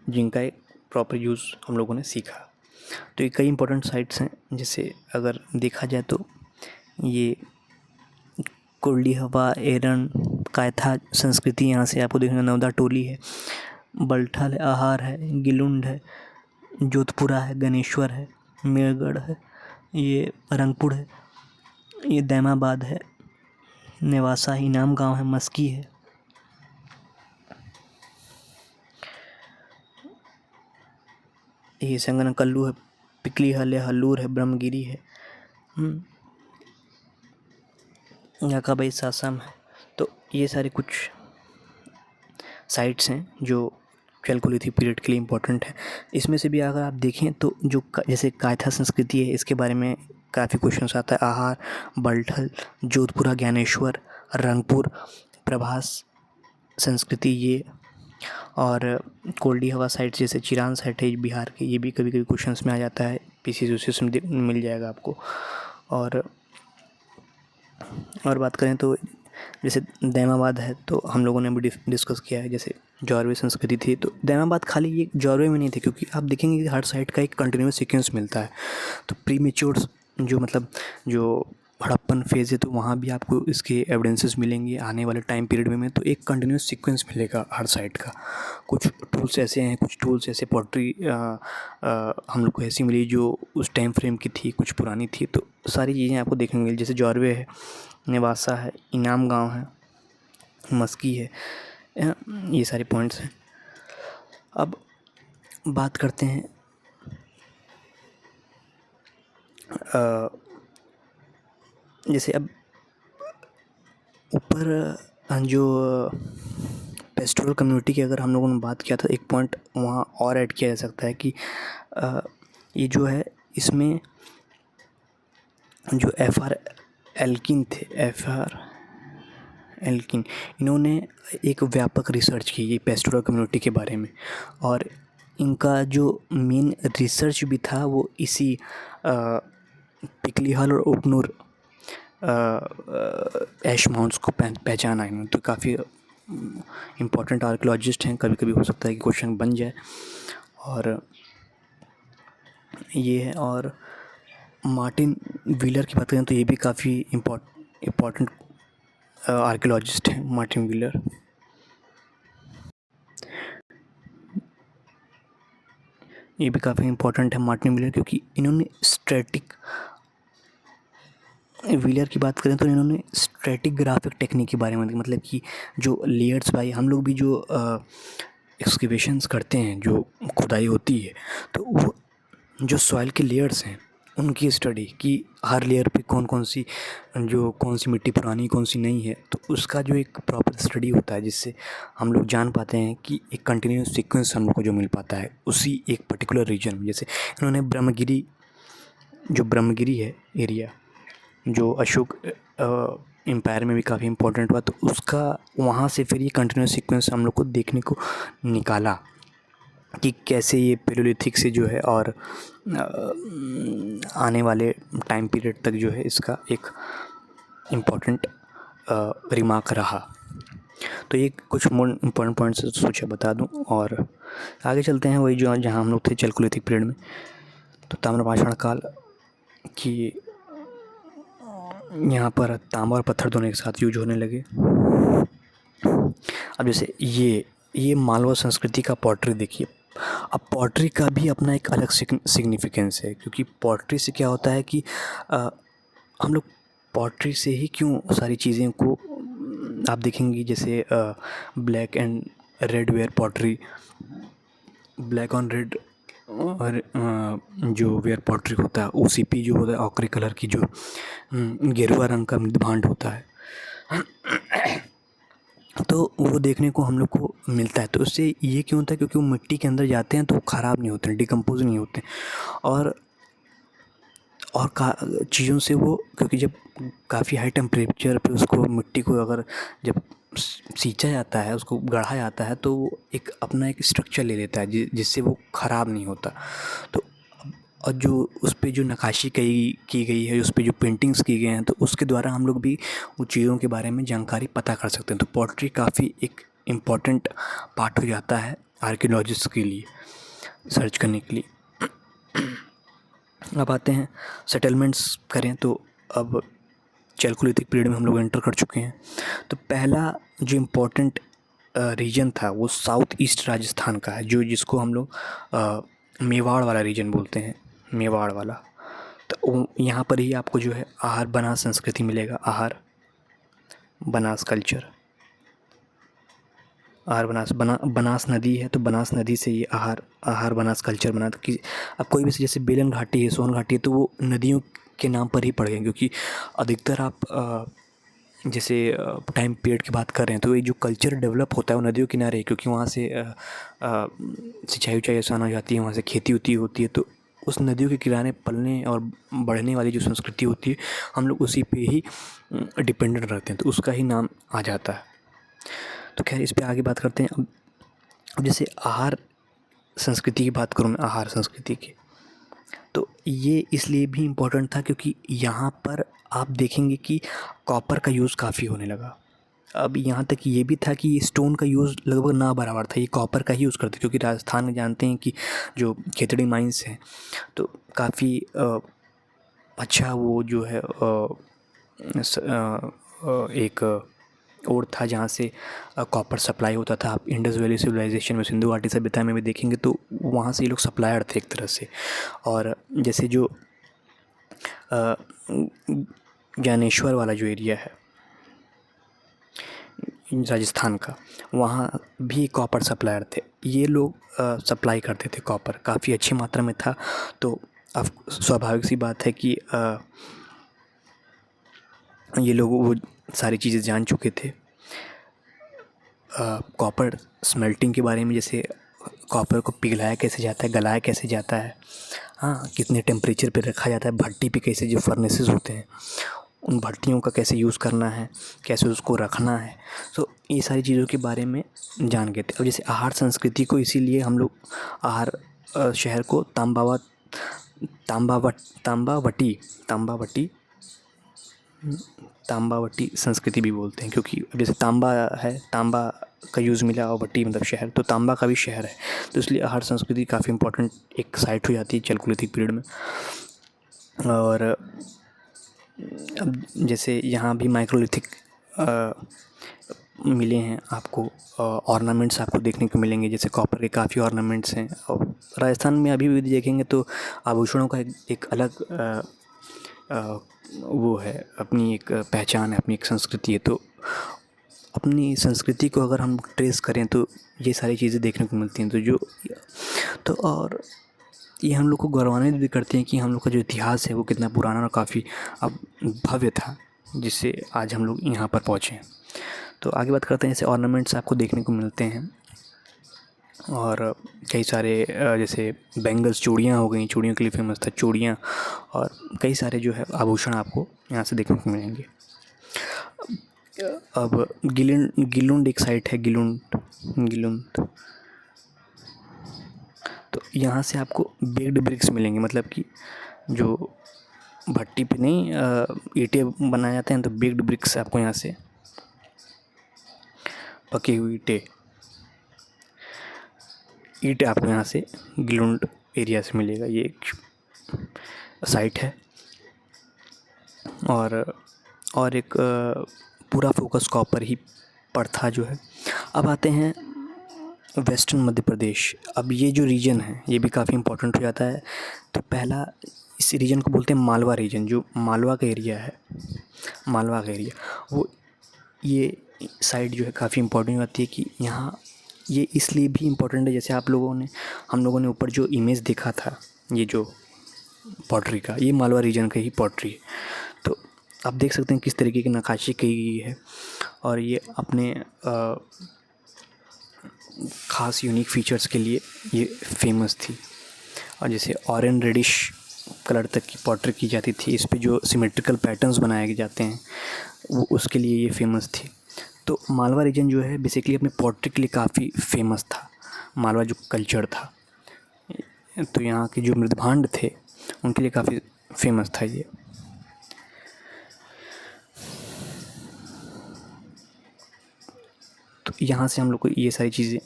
जिनका एक प्रॉपर यूज़ हम लोगों ने सीखा। तो ये कई इंपॉर्टेंट साइट्स हैं, जैसे अगर देखा जाए तो ये कुर्ली हवा, एरन, कायथा संस्कृति यहाँ से आपको देखने, नवदा टोली है, बल्ठल है, आहार है, गिलुंड है, जोधपुरा है, गणेश्वर है, मेरगढ़ है, ये रंगपुर है, ये दैमाबाद है, नेवासा इनाम गांव है, मस्की है, ये संगनकल्लू है, पिकली हल है, हल्लूर है, ब्रह्मगिरी है, याकाबाई सासम है। तो ये सारे कुछ साइट्स हैं जो चैल्कोलिथिक पीरियड के लिए इम्पोर्टेंट है। इसमें से भी अगर आप देखें तो जो जैसे कायथा संस्कृति है, इसके बारे में काफ़ी क्वेश्चंस आता है। आहार, बल्ठल, जोधपुरा, ज्ञानेश्वर, रंगपुर, प्रभास संस्कृति, ये और कोल्डी हवा साइट जैसे चिरान साइट है बिहार के, ये भी कभी कभी क्वेश्चंस में आ जाता है, पीसीएस में मिल जाएगा आपको। और बात करें तो जैसे दैमाबाद है तो हम लोगों ने भी डिस्कस किया है। जैसे जॉरवे संस्कृति थी तो दैमाबाद खाली ये जॉरवे में नहीं थे, क्योंकि आप देखेंगे कि हर साइड का एक कंटिन्यूस सीक्वेंस मिलता है। तो प्रीमेच्योर जो मतलब जो हड़प्पन फेज़ है तो वहाँ भी आपको इसके एविडेंसेस मिलेंगे आने वाले टाइम पीरियड में। तो एक कंटिन्यूस सीक्वेंस मिलेगा हर साइड का। कुछ टूल्स ऐसे हैं, कुछ टूल्स ऐसे पॉटरी हम लोग को ऐसी मिली जो उस टाइम फ्रेम की थी, कुछ पुरानी थी। तो सारी चीज़ें आपको देखने को मिली। जैसे जॉरवे है, नेवासा है, इनाम गाँव है, मस्की है, ये सारे पॉइंट्स हैं। अब बात करते हैं जैसे अब ऊपर जो पेस्टोरल कम्युनिटी की अगर हम लोगों ने बात किया था, एक पॉइंट वहाँ और ऐड किया जा सकता है कि ये जो है इसमें जो एफ.आर. एल्किन थे, एफ.आर. एल्किन, इन्होंने एक व्यापक रिसर्च की ये पेस्टोरल कम्युनिटी के बारे में। और इनका जो मेन रिसर्च भी था वो इसी पिकलीहल और ओपनूर ऐश माउंट्स को पहचाना इन्होंने। तो काफ़ी इम्पोर्टेंट आर्कियोलॉजिस्ट हैं, कभी कभी हो सकता है कि क्वेश्चन बन जाए। और ये है, और मार्टिन व्हीलर की बात करें तो ये भी काफ़ी इम्पोर्टेंट आर्कियोलॉजिस्ट हैं, मार्टिन व्हीलर। ये भी काफ़ी इम्पोर्टेंट है मार्टिन व्हीलर, क्योंकि इन्होंने व्हीलर की बात करें तो इन्होंने स्ट्रैटिग्राफिक टेक्निक के बारे में, मतलब कि जो लेयर्स बाई हम लोग भी जो एक्सकेवेशंस करते हैं, जो खुदाई होती है, तो वो जो सॉइल के लेयर्स हैं उनकी स्टडी कि हर लेयर पे कौन कौन सी मिट्टी पुरानी, कौन सी नई है, तो उसका जो एक प्रॉपर स्टडी होता है, जिससे हम लोग जान पाते हैं कि एक कंटिन्यूस सीक्वेंस हम लोग को जो मिल पाता है उसी एक पर्टिकुलर रीजन में। जैसे इन्होंने ब्रह्मगिरी है एरिया, जो अशोक एम्पायर में भी काफ़ी इम्पोर्टेंट हुआ, तो उसका वहाँ से फिर ये कंटिन्यूस सीक्वेंस हम लोग को देखने को निकाला कि कैसे ये पैलियोलिथिक से जो है और आने वाले टाइम पीरियड तक जो है इसका एक इम्पोर्टेंट रिमार्क रहा। तो ये कुछ मोर इम्पोर्टेंट पॉइंट्स सोचा बता दूं, और आगे चलते हैं वही जो जहाँ हम लोग थे चैल्कोलिथिक पीरियड में। तो ताम्रपाषाण काल की यहाँ पर तांबा और पत्थर दोनों एक साथ यूज होने लगे। अब जैसे ये मालवा संस्कृति का पॉटरी देखिए। अब पॉटरी का भी अपना एक अलग सिग्निफिकेंस है, क्योंकि पॉटरी से क्या होता है कि हम लोग पॉटरी से ही क्यों सारी चीज़ें को आप देखेंगे, जैसे black and red ware pottery, black on red और जो वेयर पॉटरी होता है, ओसीपी जो होता है ऑकरी कलर की, जो गेरुआ रंग का भांड होता है, तो वो देखने को हम लोग को मिलता है। तो उससे ये क्यों होता है, क्योंकि वो मिट्टी के अंदर जाते हैं तो वो ख़राब नहीं होते, डिकम्पोज नहीं होते, और चीज़ों से वो, क्योंकि जब काफ़ी हाई टेम्परेचर पे उसको मिट्टी को अगर जब सींचा जाता है, उसको गढ़ा जाता है, तो वो एक अपना एक स्ट्रक्चर ले लेता है जिससे वो ख़राब नहीं होता। तो और जो उस पे जो नक्काशी की गई है, उस पे जो पेंटिंग्स की गए हैं, तो उसके द्वारा हम लोग भी उन चीज़ों के बारे में जानकारी पता कर सकते हैं। तो पॉटरी काफ़ी एक इम्पॉर्टेंट पार्ट हो जाता है आर्कियोलॉजिस्ट के लिए सर्च करने के लिए। अब आते हैं सेटलमेंट्स करें तो अब चैल्कोलिथिक पीरियड में हम लोग एंटर कर चुके हैं। तो पहला जो इम्पोर्टेंट रीजन था वो साउथ ईस्ट राजस्थान का है, जिसको हम लोग मेवाड़ वाला रीजन बोलते हैं, मेवाड़ वाला। तो यहाँ पर ही आपको जो है आहार बनास संस्कृति मिलेगा, आहार बनास कल्चर। आहार बनास नदी है, तो बनास नदी से ये आहार बनास कल्चर बना। कि अब कोई भी जैसे बेलन घाटी है, सोन घाटी है, तो वो नदियों के नाम पर ही पड़ गए, क्योंकि अधिकतर आप जैसे टाइम पीरियड की बात कर रहे हैं, तो ये जो कल्चर डेवलप होता है वो नदियों किनारे, क्योंकि वहाँ से सिंचाई उचाई आसान हो जाती है, वहाँ से खेती होती है, तो उस नदियों के किनारे पलने और बढ़ने वाली जो संस्कृति होती है, हम लोग उसी पे ही डिपेंडेंट रहते हैं, तो उसका ही नाम आ जाता है। तो खैर इस पे आगे बात करते हैं। अब जैसे आहार संस्कृति की बात करूँ मैं, आहार संस्कृति की, तो ये इसलिए भी इम्पोर्टेंट था क्योंकि यहाँ पर आप देखेंगे कि कॉपर का यूज़ काफ़ी होने लगा। अब यहाँ तक ये भी था कि ये स्टोन का यूज़ लगभग ना बराबर था, ये कॉपर का ही यूज़ करते, क्योंकि राजस्थान में जानते हैं कि जो खेतड़ी माइंस हैं तो काफ़ी अच्छा वो जो है एक और था जहाँ से कॉपर सप्लाई होता था। आप इंडस वैली सिविलाइजेशन में, सिंधु घाटी सभ्यता में भी देखेंगे तो वहाँ से ये लोग सप्लायर थे एक तरह से। और जैसे जो ज्ञानेश्वर वाला जो एरिया है राजस्थान का, वहाँ भी कॉपर सप्लायर थे। ये लोग सप्लाई करते थे कॉपर, काफ़ी अच्छी मात्रा में था। तो अब स्वाभाविक सी बात है कि ये लोग वो सारी चीज़ें जान चुके थे। कॉपर स्मेल्टिंग के बारे में, जैसे कॉपर को पिघलाया कैसे जाता है, गलाया कैसे जाता है, हाँ, कितने टेम्परेचर पे रखा जाता है, भट्टी पे कैसे, जो फर्नेसेस होते हैं उन भट्टियों का कैसे यूज़ करना है, कैसे उसको रखना है। तो ये सारी चीज़ों के बारे में जान गए थे। अब जैसे आहार संस्कृति को, इसीलिए हम लोग आहार शहर को तांबावटी संस्कृति भी बोलते हैं, क्योंकि जैसे तांबा है, तांबा का यूज़ मिला, और वटी मतलब शहर, तो तांबा का भी शहर है। तो इसलिए आहार संस्कृति काफ़ी इम्पोर्टेंट एक साइट हो जाती है चैलकुलिथिक पीरियड में। और अब जैसे यहाँ भी माइक्रोलिथिक मिले हैं आपको, ऑर्नामेंट्स आपको देखने को मिलेंगे, जैसे कॉपर के काफ़ी ऑर्नामेंट्स हैं। और राजस्थान में अभी भी देखेंगे तो आभूषणों का एक अलग वो है, अपनी एक पहचान है, अपनी एक संस्कृति है। तो अपनी संस्कृति को अगर हम ट्रेस करें तो ये सारी चीज़ें देखने को मिलती हैं। तो और ये हम लोग को गौरवान्वित भी करते हैं कि हम लोग का जो इतिहास है वो कितना पुराना और काफ़ी अब भव्य था, जिससे आज हम लोग यहाँ पर पहुँचे हैं। तो आगे बात करते हैं, जैसे ऑर्नामेंट्स आपको देखने को मिलते हैं, और कई सारे जैसे बैंगल्स, चूड़ियाँ हो गई, चूड़ियों के लिए फेमस था चूड़ियाँ, और कई सारे जो है आभूषण आपको यहाँ से देखने को मिलेंगे। अब गिलुंड एक साइट है, गिलुंड, तो यहाँ से आपको बेक्ड ब्रिक्स मिलेंगे, मतलब कि जो भट्टी पे नहीं ईंटें बनाए जाते हैं, तो बेक्ड ब्रिक्स आपको यहाँ से, पकी हुई ईंट आपको यहाँ से गिलुंड एरिया से मिलेगा। ये एक साइट है। और एक पूरा फोकस कॉपर ही पर था जो है। अब आते हैं वेस्टर्न मध्य प्रदेश। अब ये जो रीजन है ये भी काफ़ी इम्पोर्टेंट हो जाता है। तो पहला, इस रीजन को बोलते हैं मालवा रीजन, जो मालवा का एरिया है, मालवा का एरिया, वो ये साइड जो है काफ़ी इम्पोर्टेंट होती है कि यहाँ ये इसलिए भी इम्पोर्टेंट है, जैसे हम लोगों ने ऊपर जो इमेज देखा था, ये जो पॉटरी का, ये मालवा रीजन का ही पॉटरी है। तो आप देख सकते हैं किस तरीके की नक्काशी की गई है, और ये अपने ख़ास यूनिक फीचर्स के लिए ये फेमस थी। और जैसे ऑरेंज रेडिश कलर तक की पॉटरी की जाती थी, इस पे जो सिमेट्रिकल पैटर्न्स बनाए जाते हैं वो उसके लिए ये फेमस थी। तो मालवा रीजन जो है बेसिकली अपने पॉटरी के लिए काफ़ी फेमस था, मालवा जो कल्चर था। तो यहाँ के जो मृदभांड थे उनके लिए काफ़ी फेमस था ये। तो यहाँ से हम लोग को ये सारी चीज़ें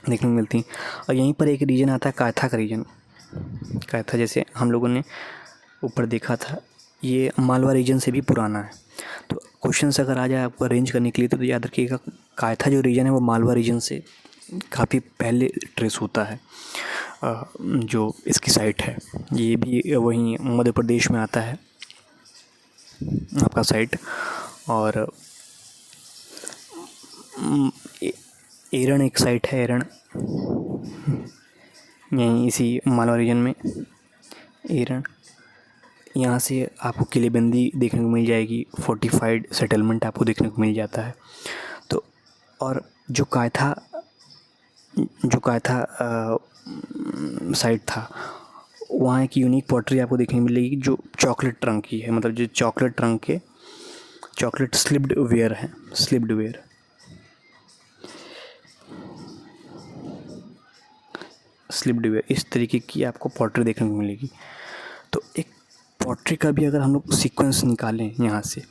देखने को मिलती हैं। और यहीं पर एक रीजन आता है कायथा का रीजन। कायथा जैसे हम लोगों ने ऊपर देखा था, ये मालवा रीजन से भी पुराना है। तो क्वेश्चन अगर आ जाए आपको अरेंज करने के लिए तो याद रखिएगा, कायथा जो रीजन है वो मालवा रीजन से काफ़ी पहले ट्रेस होता है। जो इसकी साइट है ये भी वहीं मध्य प्रदेश में आता है आपका साइट। और एरण एक साइट है, एरण यहीं इसी मालवा रीजन में एरण। यहाँ से आपको किलेबंदी देखने को मिल जाएगी, फोर्टिफाइड सेटलमेंट आपको देखने को मिल जाता है। तो और जो कायथा साइट था, वहाँ एक यूनिक पॉटरी आपको देखने को मिलेगी जो चॉकलेट रंग की है, मतलब जो चॉकलेट रंग के चॉकलेट स्लिप्ड वेयर है, स्लिप्ड वेयर। इस तरीके की आपको पॉटरी देखने को मिलेगी। तो एक पॉटरी का भी अगर हम लोग सीक्वेंस निकालें यहाँ से,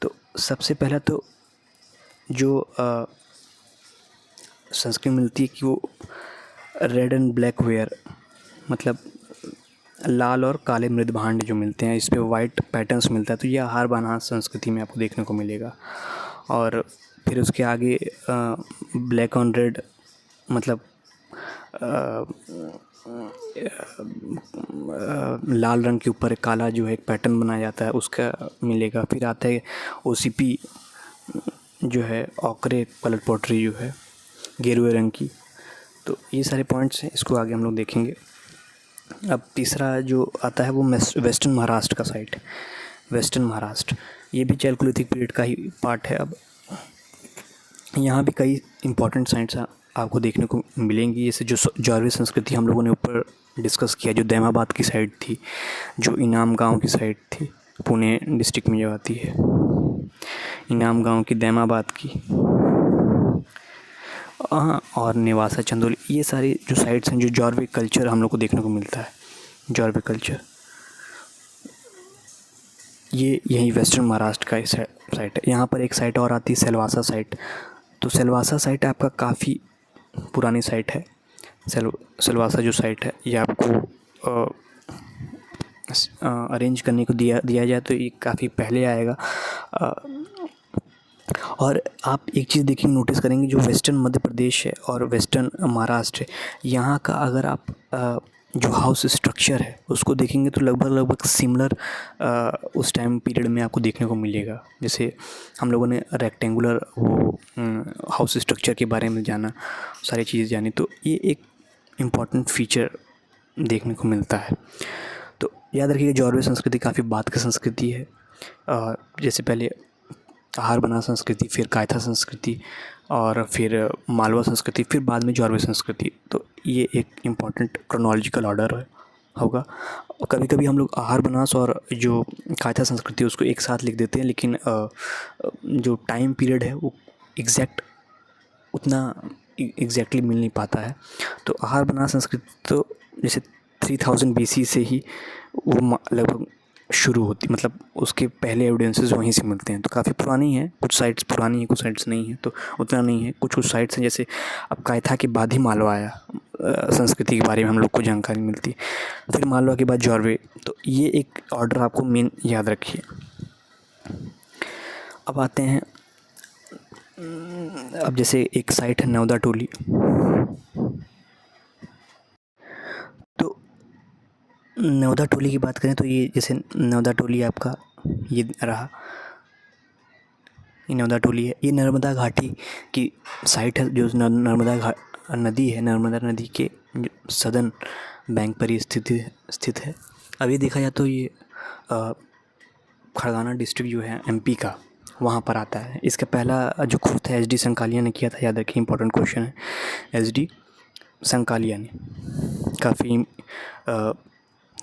तो सबसे पहला तो जो संस्कृति मिलती है कि वो रेड एंड ब्लैक वेयर, मतलब लाल और काले मृदभांड जो मिलते हैं, इस पे वाइट पैटर्न्स मिलता है, तो ये आहार बनास संस्कृति में आपको देखने को मिलेगा। और फिर उसके आगे ब्लैक ऑन रेड, मतलब लाल रंग के ऊपर काला जो है एक पैटर्न बनाया जाता है, उसका मिलेगा। फिर आता है ओसीपी जो है ऑकरे कलर पॉटरी जो है गेरुए रंग की। तो ये सारे पॉइंट्स हैं, इसको आगे हम लोग देखेंगे। अब तीसरा जो आता है वो वेस्टर्न महाराष्ट्र का साइट। वेस्टर्न महाराष्ट्र ये भी चैलकुलिथिक पीरियड का ही पार्ट है। अब यहाँ भी कई इंपॉर्टेंट साइट्स आपको देखने को मिलेंगी, जैसे जो जौरवी संस्कृति हम लोगों ने ऊपर डिस्कस किया, जो दैमाबाद की साइड थी, जो इनाम गांव की साइड थी, पुणे डिस्ट्रिक्ट में जो आती है, इनाम गांव की, दैमाबाद की, हाँ, और नेवासा चंदौली, ये सारी जो साइट्स हैं, जो जौरवी कल्चर हम लोग को देखने को मिलता है। जौरवी कल्चर ये यही वेस्टर्न महाराष्ट्र का साइट है। यहाँ पर एक साइट और आती है सेलवासा साइट। तो सेलवासा साइट आपका काफ़ी पुरानी साइट है। सेलवासा जो साइट है ये आपको अरेंज करने को दिया जाए तो ये काफ़ी पहले आएगा। और आप एक चीज़ देखिए, नोटिस करेंगे, जो वेस्टर्न मध्य प्रदेश है और वेस्टर्न महाराष्ट्र है, यहाँ का अगर आप जो हाउस स्ट्रक्चर है उसको देखेंगे तो लगभग सिमिलर उस टाइम पीरियड में आपको देखने को मिलेगा। जैसे हम लोगों ने रेक्टेंगुलर वो हाउस स्ट्रक्चर के बारे में जाना, सारी चीज़ें जानी, तो ये एक इम्पॉर्टेंट फीचर देखने को मिलता है। तो याद रखिएगा, जौरवी संस्कृति काफ़ी बाद की संस्कृति है। जैसे पहले आहार बना संस्कृति, फिर कायथा संस्कृति, और फिर मालवा संस्कृति, फिर बाद में जौरवी संस्कृति। तो ये एक इम्पॉर्टेंट क्रोनोलॉजिकल ऑर्डर होगा। कभी कभी हम लोग आहार बनास और जो कायथा संस्कृति उसको एक साथ लिख देते हैं, लेकिन जो टाइम पीरियड है वो एग्जैक्ट उतना एग्जैक्टली मिल नहीं पाता है। तो आहार बनास संस्कृति तो जैसे 3000 BC से ही वो लगभग शुरू होती, मतलब उसके पहले एविडेंसेस वहीं से मिलते हैं। तो काफ़ी पुरानी है, कुछ साइट्स पुरानी है, कुछ साइट्स नहीं है, तो उतना नहीं है। कुछ साइट्स हैं, जैसे अब कायथा के बाद ही मालवा आया, संस्कृति के बारे में हम लोग को जानकारी मिलती है, फिर मालवा के बाद जौरवे। तो ये एक ऑर्डर आपको मेन याद रखिए। अब आते हैं, अब जैसे एक साइट है नवदा टोली। तो नवदा टोली की बात करें तो ये जैसे नवदा टोली आपका ये रहा, ये नवदा टोली है, ये नर्मदा घाटी की साइट है, जो नर्मदा नदी है, नर्मदा नदी के सदर्न बैंक पर ही स्थित है। अभी देखा जाए तो ये खड़गाना डिस्ट्रिक्ट जो है MP का, वहाँ पर आता है। इसका पहला जो खोज था SD संकालिया ने किया था, याद रखिए, इंपॉर्टेंट क्वेश्चन है। SD संकालिया ने, काफ़ी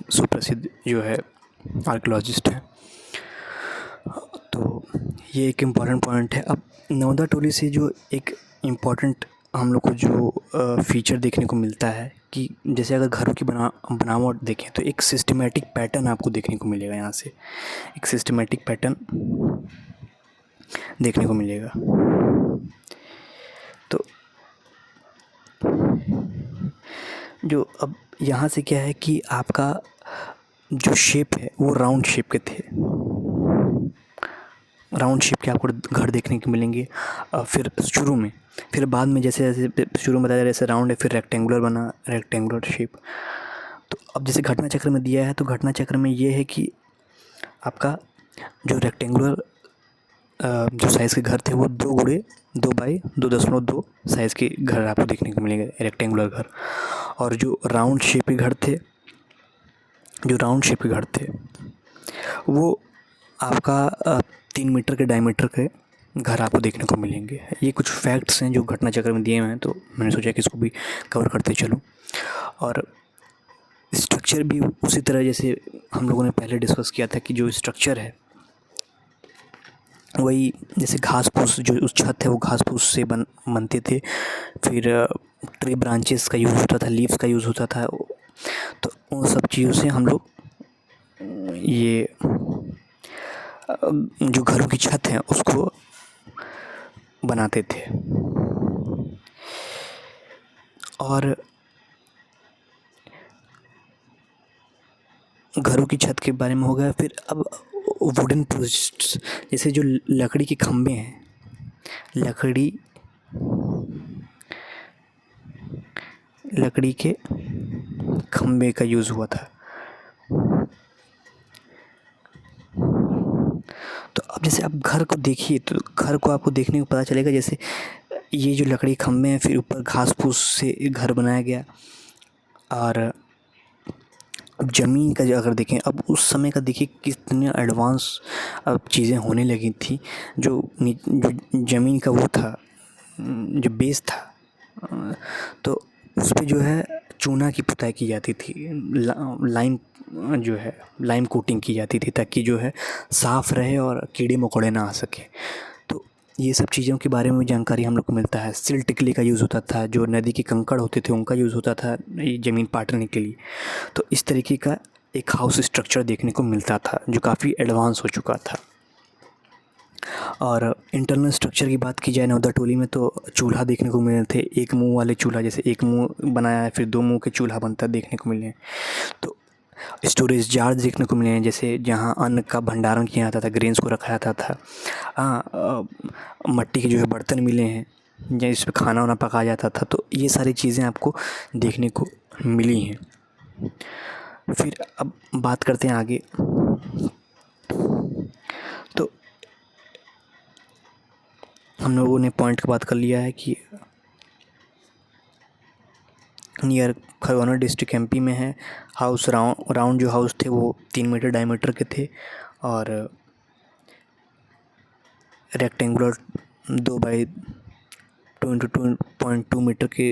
सुप्रसिद्ध जो है आर्कियोलॉजिस्ट है। तो ये एक इम्पॉर्टेंट पॉइंट है। अब नवदा टोली से जो एक इम्पॉर्टेंट हम लोग को जो फीचर देखने को मिलता है कि जैसे अगर घरों की बनावट देखें तो एक सिस्टमेटिक पैटर्न आपको देखने को मिलेगा। यहाँ से एक सिस्टमेटिक पैटर्न देखने को मिलेगा। तो जो अब यहाँ से क्या है कि आपका जो शेप है वो राउंड शेप के थे, राउंड शेप के आपको घर देखने को मिलेंगे। फिर शुरू में, फिर बाद में जैसे जैसे शुरू में बताया जैसे राउंड है, फिर रेक्टेंगुलर बना, रेक्टेंगुलर शेप। तो अब जैसे घटना चक्र में दिया है, तो घटना चक्र में ये है कि आपका जो रेक्टेंगुलर जो साइज़ के घर थे वो 2x2.2 साइज़ के घर आपको देखने को मिलेंगे, रेक्टेंगुलर घर। और जो राउंड शेप के घर थे, जो राउंड शेप के घर थे वो आपका 3 मीटर के डायमीटर के घर आपको देखने को मिलेंगे। ये कुछ फैक्ट्स हैं जो घटना चक्र में दिए हुए हैं, तो मैंने सोचा कि इसको भी कवर करते चलूँ। और स्ट्रक्चर भी उसी तरह जैसे हम लोगों ने पहले डिस्कस किया था कि जो स्ट्रक्चर है वही, जैसे घास फूस जो उस छत है वो घास फूस से बनते थे। फिर ट्री ब्रांचेस का यूज़ होता था, लीव्स का यूज़ होता था। तो उन सब चीज़ों से हम लोग ये जो घरों की छत है उसको बनाते थे। और घरों की छत के बारे में हो गया। फिर अब वुडन पोस्ट्स, जैसे जो लकड़ी के खम्भे हैं, लकड़ी के खम्भे का यूज़ हुआ था। तो अब जैसे आप घर को देखिए तो घर को आपको देखने को पता चलेगा, जैसे ये जो लकड़ी खम्भे हैं, फिर ऊपर घास फूस से घर बनाया गया। और अब ज़मीन का जो अगर देखें, अब उस समय का देखिए कितने एडवांस अब चीज़ें होने लगी थी। जो ज़मीन का वो था, जो बेस था, तो उस पे जो है चूना की पुताई की जाती थी, लाइम जो है लाइम कोटिंग की जाती थी, ताकि जो है साफ़ रहे और कीड़े मकोड़े ना आ सके। तो ये सब चीज़ों के बारे में जानकारी हम लोग को मिलता है। सिल टिकली का यूज़ होता था, जो नदी के कंकड़ होते थे उनका यूज़ होता था ये ज़मीन पाटने के लिए। तो इस तरीके का एक हाउस स्ट्रक्चर देखने को मिलता था जो काफ़ी एडवांस हो चुका था। और इंटरनल स्ट्रक्चर की बात की जाए नवदा टोली में, तो चूल्हा देखने को मिले थे, एक मुंह वाले चूल्हा, जैसे एक मुंह बनाया है फिर दो मुंह के चूल्हा बनता देखने को मिले हैं। तो स्टोरेज जार्स देखने को मिले हैं, जैसे जहाँ अन्न का भंडारण किया जाता था, ग्रेन्स को रखा जाता था। मट्टी के जो है बर्तन मिले हैं जिस पे खाना वाना पकाया जाता था। तो ये सारी चीज़ें आपको देखने को मिली हैं। फिर अब बात करते हैं आगे। तो हम लोगों ने पॉइंट का बात कर लिया है कि नियर खरगोन डिस्ट्रिक्ट एमपी में है। हाउस राउंड जो हाउस थे वो 3 मीटर डायमीटर के थे, और रेक्टेंगुलर 2 बाई 2.2 मीटर के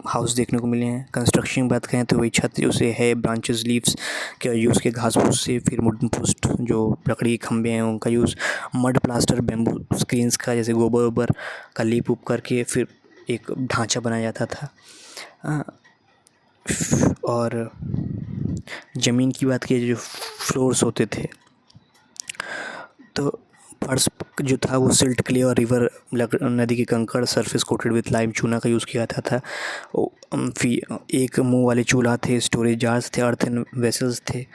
हाउस देखने को मिले हैं। कंस्ट्रक्शन की बात करें तो वही छत उसे है ब्रांचेस लीव्स के यूज़ के घास फूस से, फिर वुडन पोस्ट जो लकड़ी के खम्भे हैं उनका use, mud plaster bamboo screens का, जैसे गोबर वोबर का लीप उप करके फिर एक ढांचा बनाया जाता था। और ज़मीन की बात की जो फ्लोर्स होते थे, तो फर्श जो था वो सिल्ट क्ले और रिवर नदी के कंकड़ सरफेस कोटेड विथ लाइम चूना का यूज़ किया जाता था। फिर एक मुंह वाले चूल्हा थे, स्टोरेज जार्स थे, अर्थन वेसल्स थे।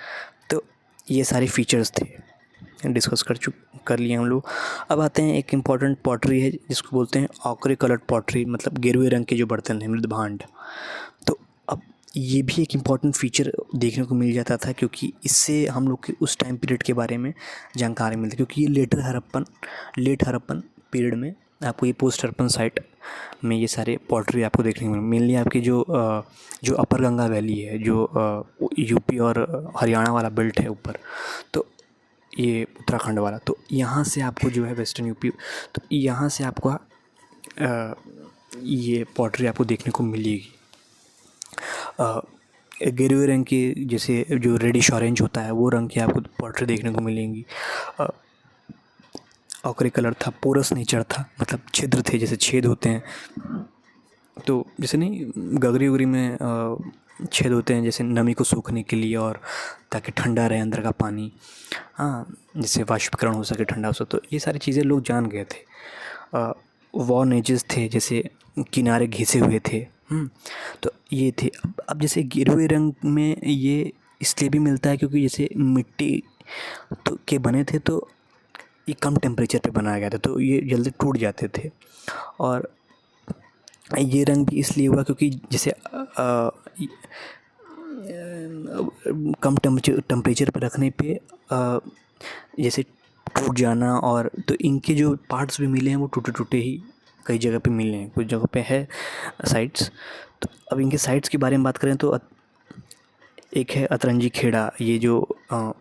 तो ये सारे फीचर्स थे डिस्कस कर लिए हम लोग। अब आते हैं एक इम्पॉर्टेंट पॉटरी है जिसको बोलते हैं ऑकरे कलर्ड पॉटरी, मतलब गेरुए रंग के जो बर्तन हैं, मृदभांड। तो अब ये भी एक इम्पॉर्टेंट फ़ीचर देखने को मिल जाता था, क्योंकि इससे हम लोग के उस टाइम पीरियड के बारे में जानकारी मिलती, क्योंकि ये लेट हड़प्पन पीरियड में आपको ये पोस्ट हड़प्पन साइट में ये सारे पॉटरी आपको देखने को मिले। मेनली आपकी जो अपर गंगा वैली है, जो यूपी और हरियाणा वाला बेल्ट है ऊपर, तो ये उत्तराखंड वाला, तो यहाँ से आपको जो है वेस्टर्न यूपी, तो यहाँ से आपको ये पॉटरी आपको देखने को मिलेगी। गेरुए रंग के, जैसे जो रेडिश ऑरेंज होता है वो रंग की आपको पॉटरी देखने को मिलेंगी। ऑकरे कलर था, पोरस नेचर था, मतलब छिद्र थे, जैसे छेद होते हैं, तो जैसे नहीं गगरी उगरी में छेद होते हैं जैसे नमी को सूखने के लिए, और ताकि ठंडा रहे अंदर का पानी, जिससे वाष्पीकरण हो सके, ठंडा हो सके। तो ये सारी चीज़ें लोग जान गए थे। वॉन एजेस थे, जैसे किनारे घिसे हुए थे। तो ये थे। अब जैसे गेरुए रंग में ये इसलिए भी मिलता है क्योंकि जैसे मिट्टी तो के बने थे, तो ये कम टेम्परेचर पे बनाया गया था, तो ये जल्दी टूट जाते थे। और ये रंग भी इसलिए हुआ क्योंकि जैसे कम टेम्परेचर पर रखने पे जैसे टूट जाना, और तो इनके जो पार्ट्स भी मिले हैं वो टूटे टूटे ही कई जगह पे मिले हैं, कुछ जगह पे है साइट्स। तो अब इनके साइट्स के बारे में बात करें तो एक है अतरंजी खेड़ा, ये जो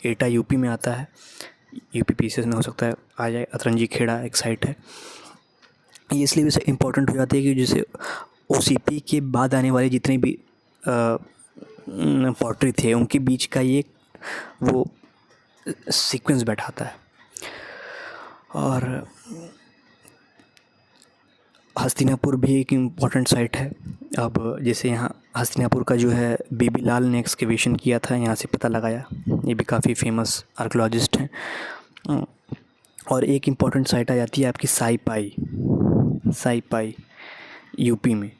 एटा यूपी में आता है, यूपी पीसेस में हो सकता है आ जाए। अतरंजी खेड़ा एक साइट है, ये इसलिए भी इम्पोर्टेंट हो जाती है कि जैसे ओसीपी के बाद आने वाले जितने भी पॉटरी थे उनके बीच का ये वो सीक्वेंस बैठाता है। और हस्तिनापुर भी एक इम्पॉर्टेंट साइट है। अब जैसे यहाँ हस्तिनापुर का जो है बेबी लाल ने एक्सकेवेशन किया था, यहाँ से पता लगाया, ये भी काफ़ी फेमस आर्कियोलॉजिस्ट हैं। और एक इम्पॉर्टेंट साइट आ जाती है आपकी साई पाई। साइपाई यूपी में,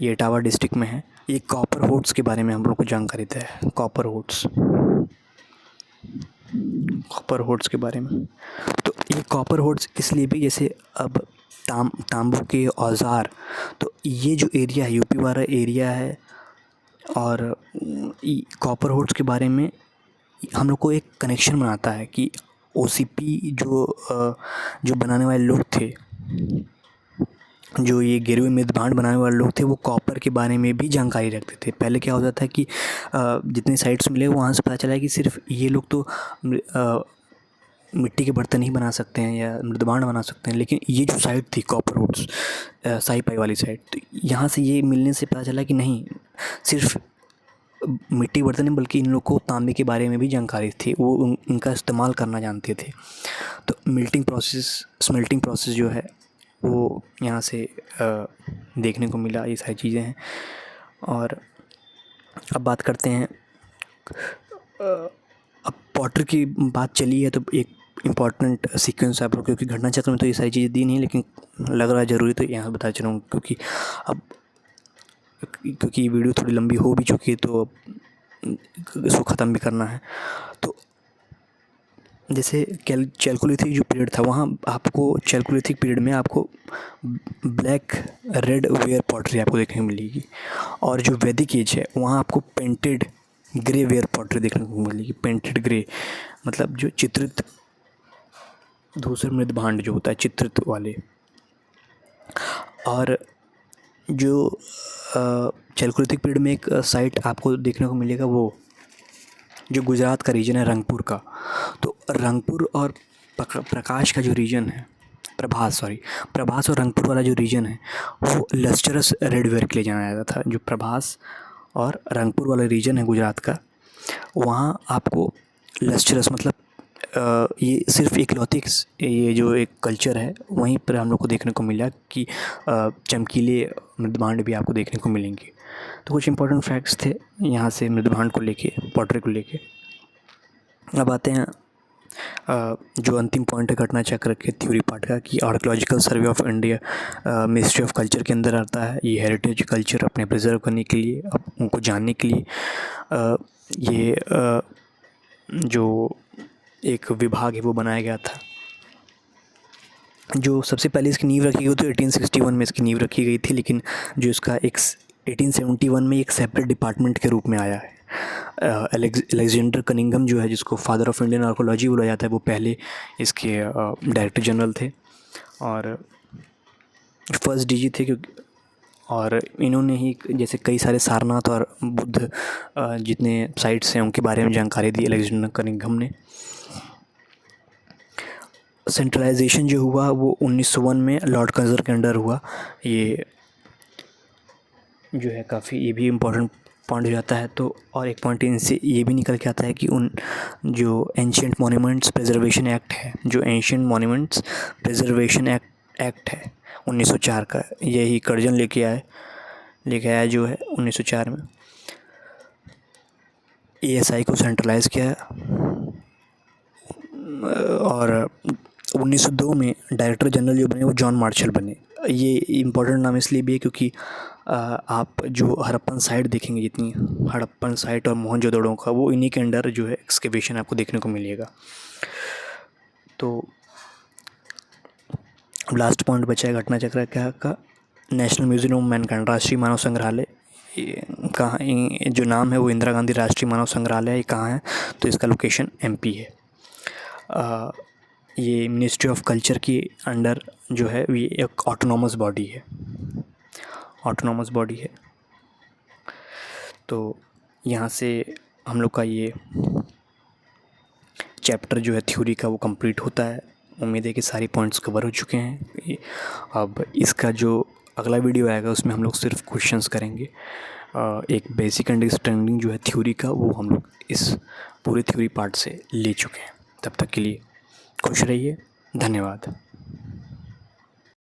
ये इटावा डिस्ट्रिक्ट में है। ये कॉपर होड्स के बारे में हम लोग को जानकारी देता है, कॉपर होड्स के बारे में। तो ये कॉपर होड्स इसलिए भी, जैसे अब तांबू के औज़ार, तो ये जो एरिया है यूपी वाला एरिया है, और कॉपर होड्स के बारे में हम लोग को एक कनेक्शन बनाता है कि ओसीपी जो बनाने वाले लोग थे, जो ये गिरवी मृदभांड बनाने वाले लोग थे, वो कॉपर के बारे में भी जानकारी रखते थे। पहले क्या होता था कि जितने साइट्स मिले वहाँ से पता चला कि सिर्फ ये लोग तो मिट्टी के बर्तन ही बना सकते हैं या मृदभांड बना सकते हैं, लेकिन ये जो साइट थी कॉपर होड्स, साइपाई वाली साइट, तो यहाँ से ये मिलने से पता चला कि नहीं सिर्फ मिट्टी बर्तन नहीं बल्कि इन लोग को तांबे के बारे में भी जानकारी थी, वो इनका इस्तेमाल करना जानते थे। तो स्मेल्टिंग प्रोसेस जो है वो यहाँ से देखने को मिला, ये सारी चीज़ें हैं। और अब बात करते हैं, अब पॉटर की बात चली है तो एक इम्पॉर्टेंट सीक्वेंस आप लोग, क्योंकि घटना चक्र में तो ये सारी चीज़ें दी नहीं, लेकिन लग रहा है ज़रूरी तो यहाँ बता चल रहा हूँ, क्योंकि ये वीडियो थोड़ी लंबी हो भी चुकी है तो अब इसको ख़त्म भी करना है। तो जैसे चैल्कोलिथिक जो पीरियड था, वहाँ आपको चैल्कोलिथिक पीरियड में आपको ब्लैक रेड वेयर पॉटरी आपको देखने को मिलेगी, और जो वैदिक एज है वहाँ आपको पेंटेड ग्रे वेयर पॉटरी देखने को मिलेगी। पेंटेड ग्रे मतलब जो चित्रित धूसर मृदभांड जो होता है चित्रित वाले। और जो चैल्कोलिथिक पीरियड में एक साइट आपको देखने को मिलेगा, वो जो गुजरात का रीजन है रंगपुर का, तो रंगपुर और प्रकाश का जो रीजन है, प्रभास और रंगपुर वाला जो रीजन है वो लस्टरस रेडवेयर के लिए जाना जाता था। जो प्रभास और रंगपुर वाला रीजन है गुजरात का, वहाँ आपको लस्टरस मतलब ये सिर्फ इकलौती ये जो एक कल्चर है वहीं पर हम लोग को देखने को मिला कि चमकीले मृदभांड भी आपको देखने को मिलेंगे। तो कुछ इंपॉर्टेंट फैक्ट्स थे यहाँ से मृदभांड को लेके, पॉटरी को लेके। अब आते हैं जो अंतिम पॉइंट है घटना चक्र के थ्योरी पार्ट का, कि archaeological survey of India ministry of culture के अंदर आता है। ये हेरिटेज कल्चर अपने प्रिजर्व करने के लिए, उनको जानने के लिए ये जो एक विभाग है वो बनाया गया था। जो सबसे पहले इसकी नींव रखी गई तो 1861 में इसकी नींव रखी गई थी, लेकिन जो इसका एक 1871 में एक सेपरेट डिपार्टमेंट के रूप में आया है। अलेक्जेंडर कनिंघम जो है, जिसको फादर ऑफ इंडियन आर्कोलॉजी बोला जाता है, वो पहले इसके डायरेक्टर जनरल थे और फर्स्ट डीजी थे, क्योंकि और इन्होंने ही जैसे कई सारे सारनाथ और बुद्ध जितने साइट्स हैं उनके बारे में जानकारी दी अलेक्जेंडर कनिंघम ने। सेंट्रलाइजेशन जो हुआ वो 1901 में लॉर्ड कर्जर के अंडर हुआ। ये जो है काफ़ी, ये भी इम्पोर्टेंट पॉइंट हो जाता है। तो और एक पॉइंट इनसे ये भी निकल के आता है कि उन जो एंशिएंट मॉन्यूमेंट्स प्रिजर्वेशन एक्ट है, जो एंशिएंट मॉन्यूमेंट्स प्रिजर्वेशन एक्ट है 1904 का, यही कर्जन लेके आया जो है 1904 में। ASI को सेंट्रलाइज़ किया और 1902 में डायरेक्टर जनरल जो बने वो जॉन मार्शल बने। ये इम्पोर्टेंट नाम इसलिए भी है क्योंकि आप जो हड़प्पन साइट देखेंगे, जितनी हड़प्पन साइट और मोहनजोदड़ो का, वो इन्हीं के अंडर जो है एक्सकेवेशन आपको देखने को मिलेगा। तो लास्ट पॉइंट बचा है घटना चक्र का नेशनल म्यूजियम ऑफ मैनकाइंड, राष्ट्रीय मानव संग्रहालय कहाँ, जो नाम है वो इंदिरा गांधी राष्ट्रीय मानव संग्रहालय, ये कहाँ है तो इसका लोकेशन MP है। ये मिनिस्ट्री ऑफ कल्चर के अंडर जो है ये एक ऑटोनॉमस बॉडी है। तो यहाँ से हम लोग का ये चैप्टर जो है थ्योरी का वो कंप्लीट होता है। उम्मीद है कि सारी पॉइंट्स कवर हो चुके हैं। अब इसका जो अगला वीडियो आएगा उसमें हम लोग सिर्फ क्वेश्चंस करेंगे। एक बेसिक अंडरस्टैंडिंग जो है थ्योरी का वो हम लोग इस पूरे थ्योरी पार्ट से ले चुके हैं। तब तक के लिए खुश रहिए, धन्यवाद।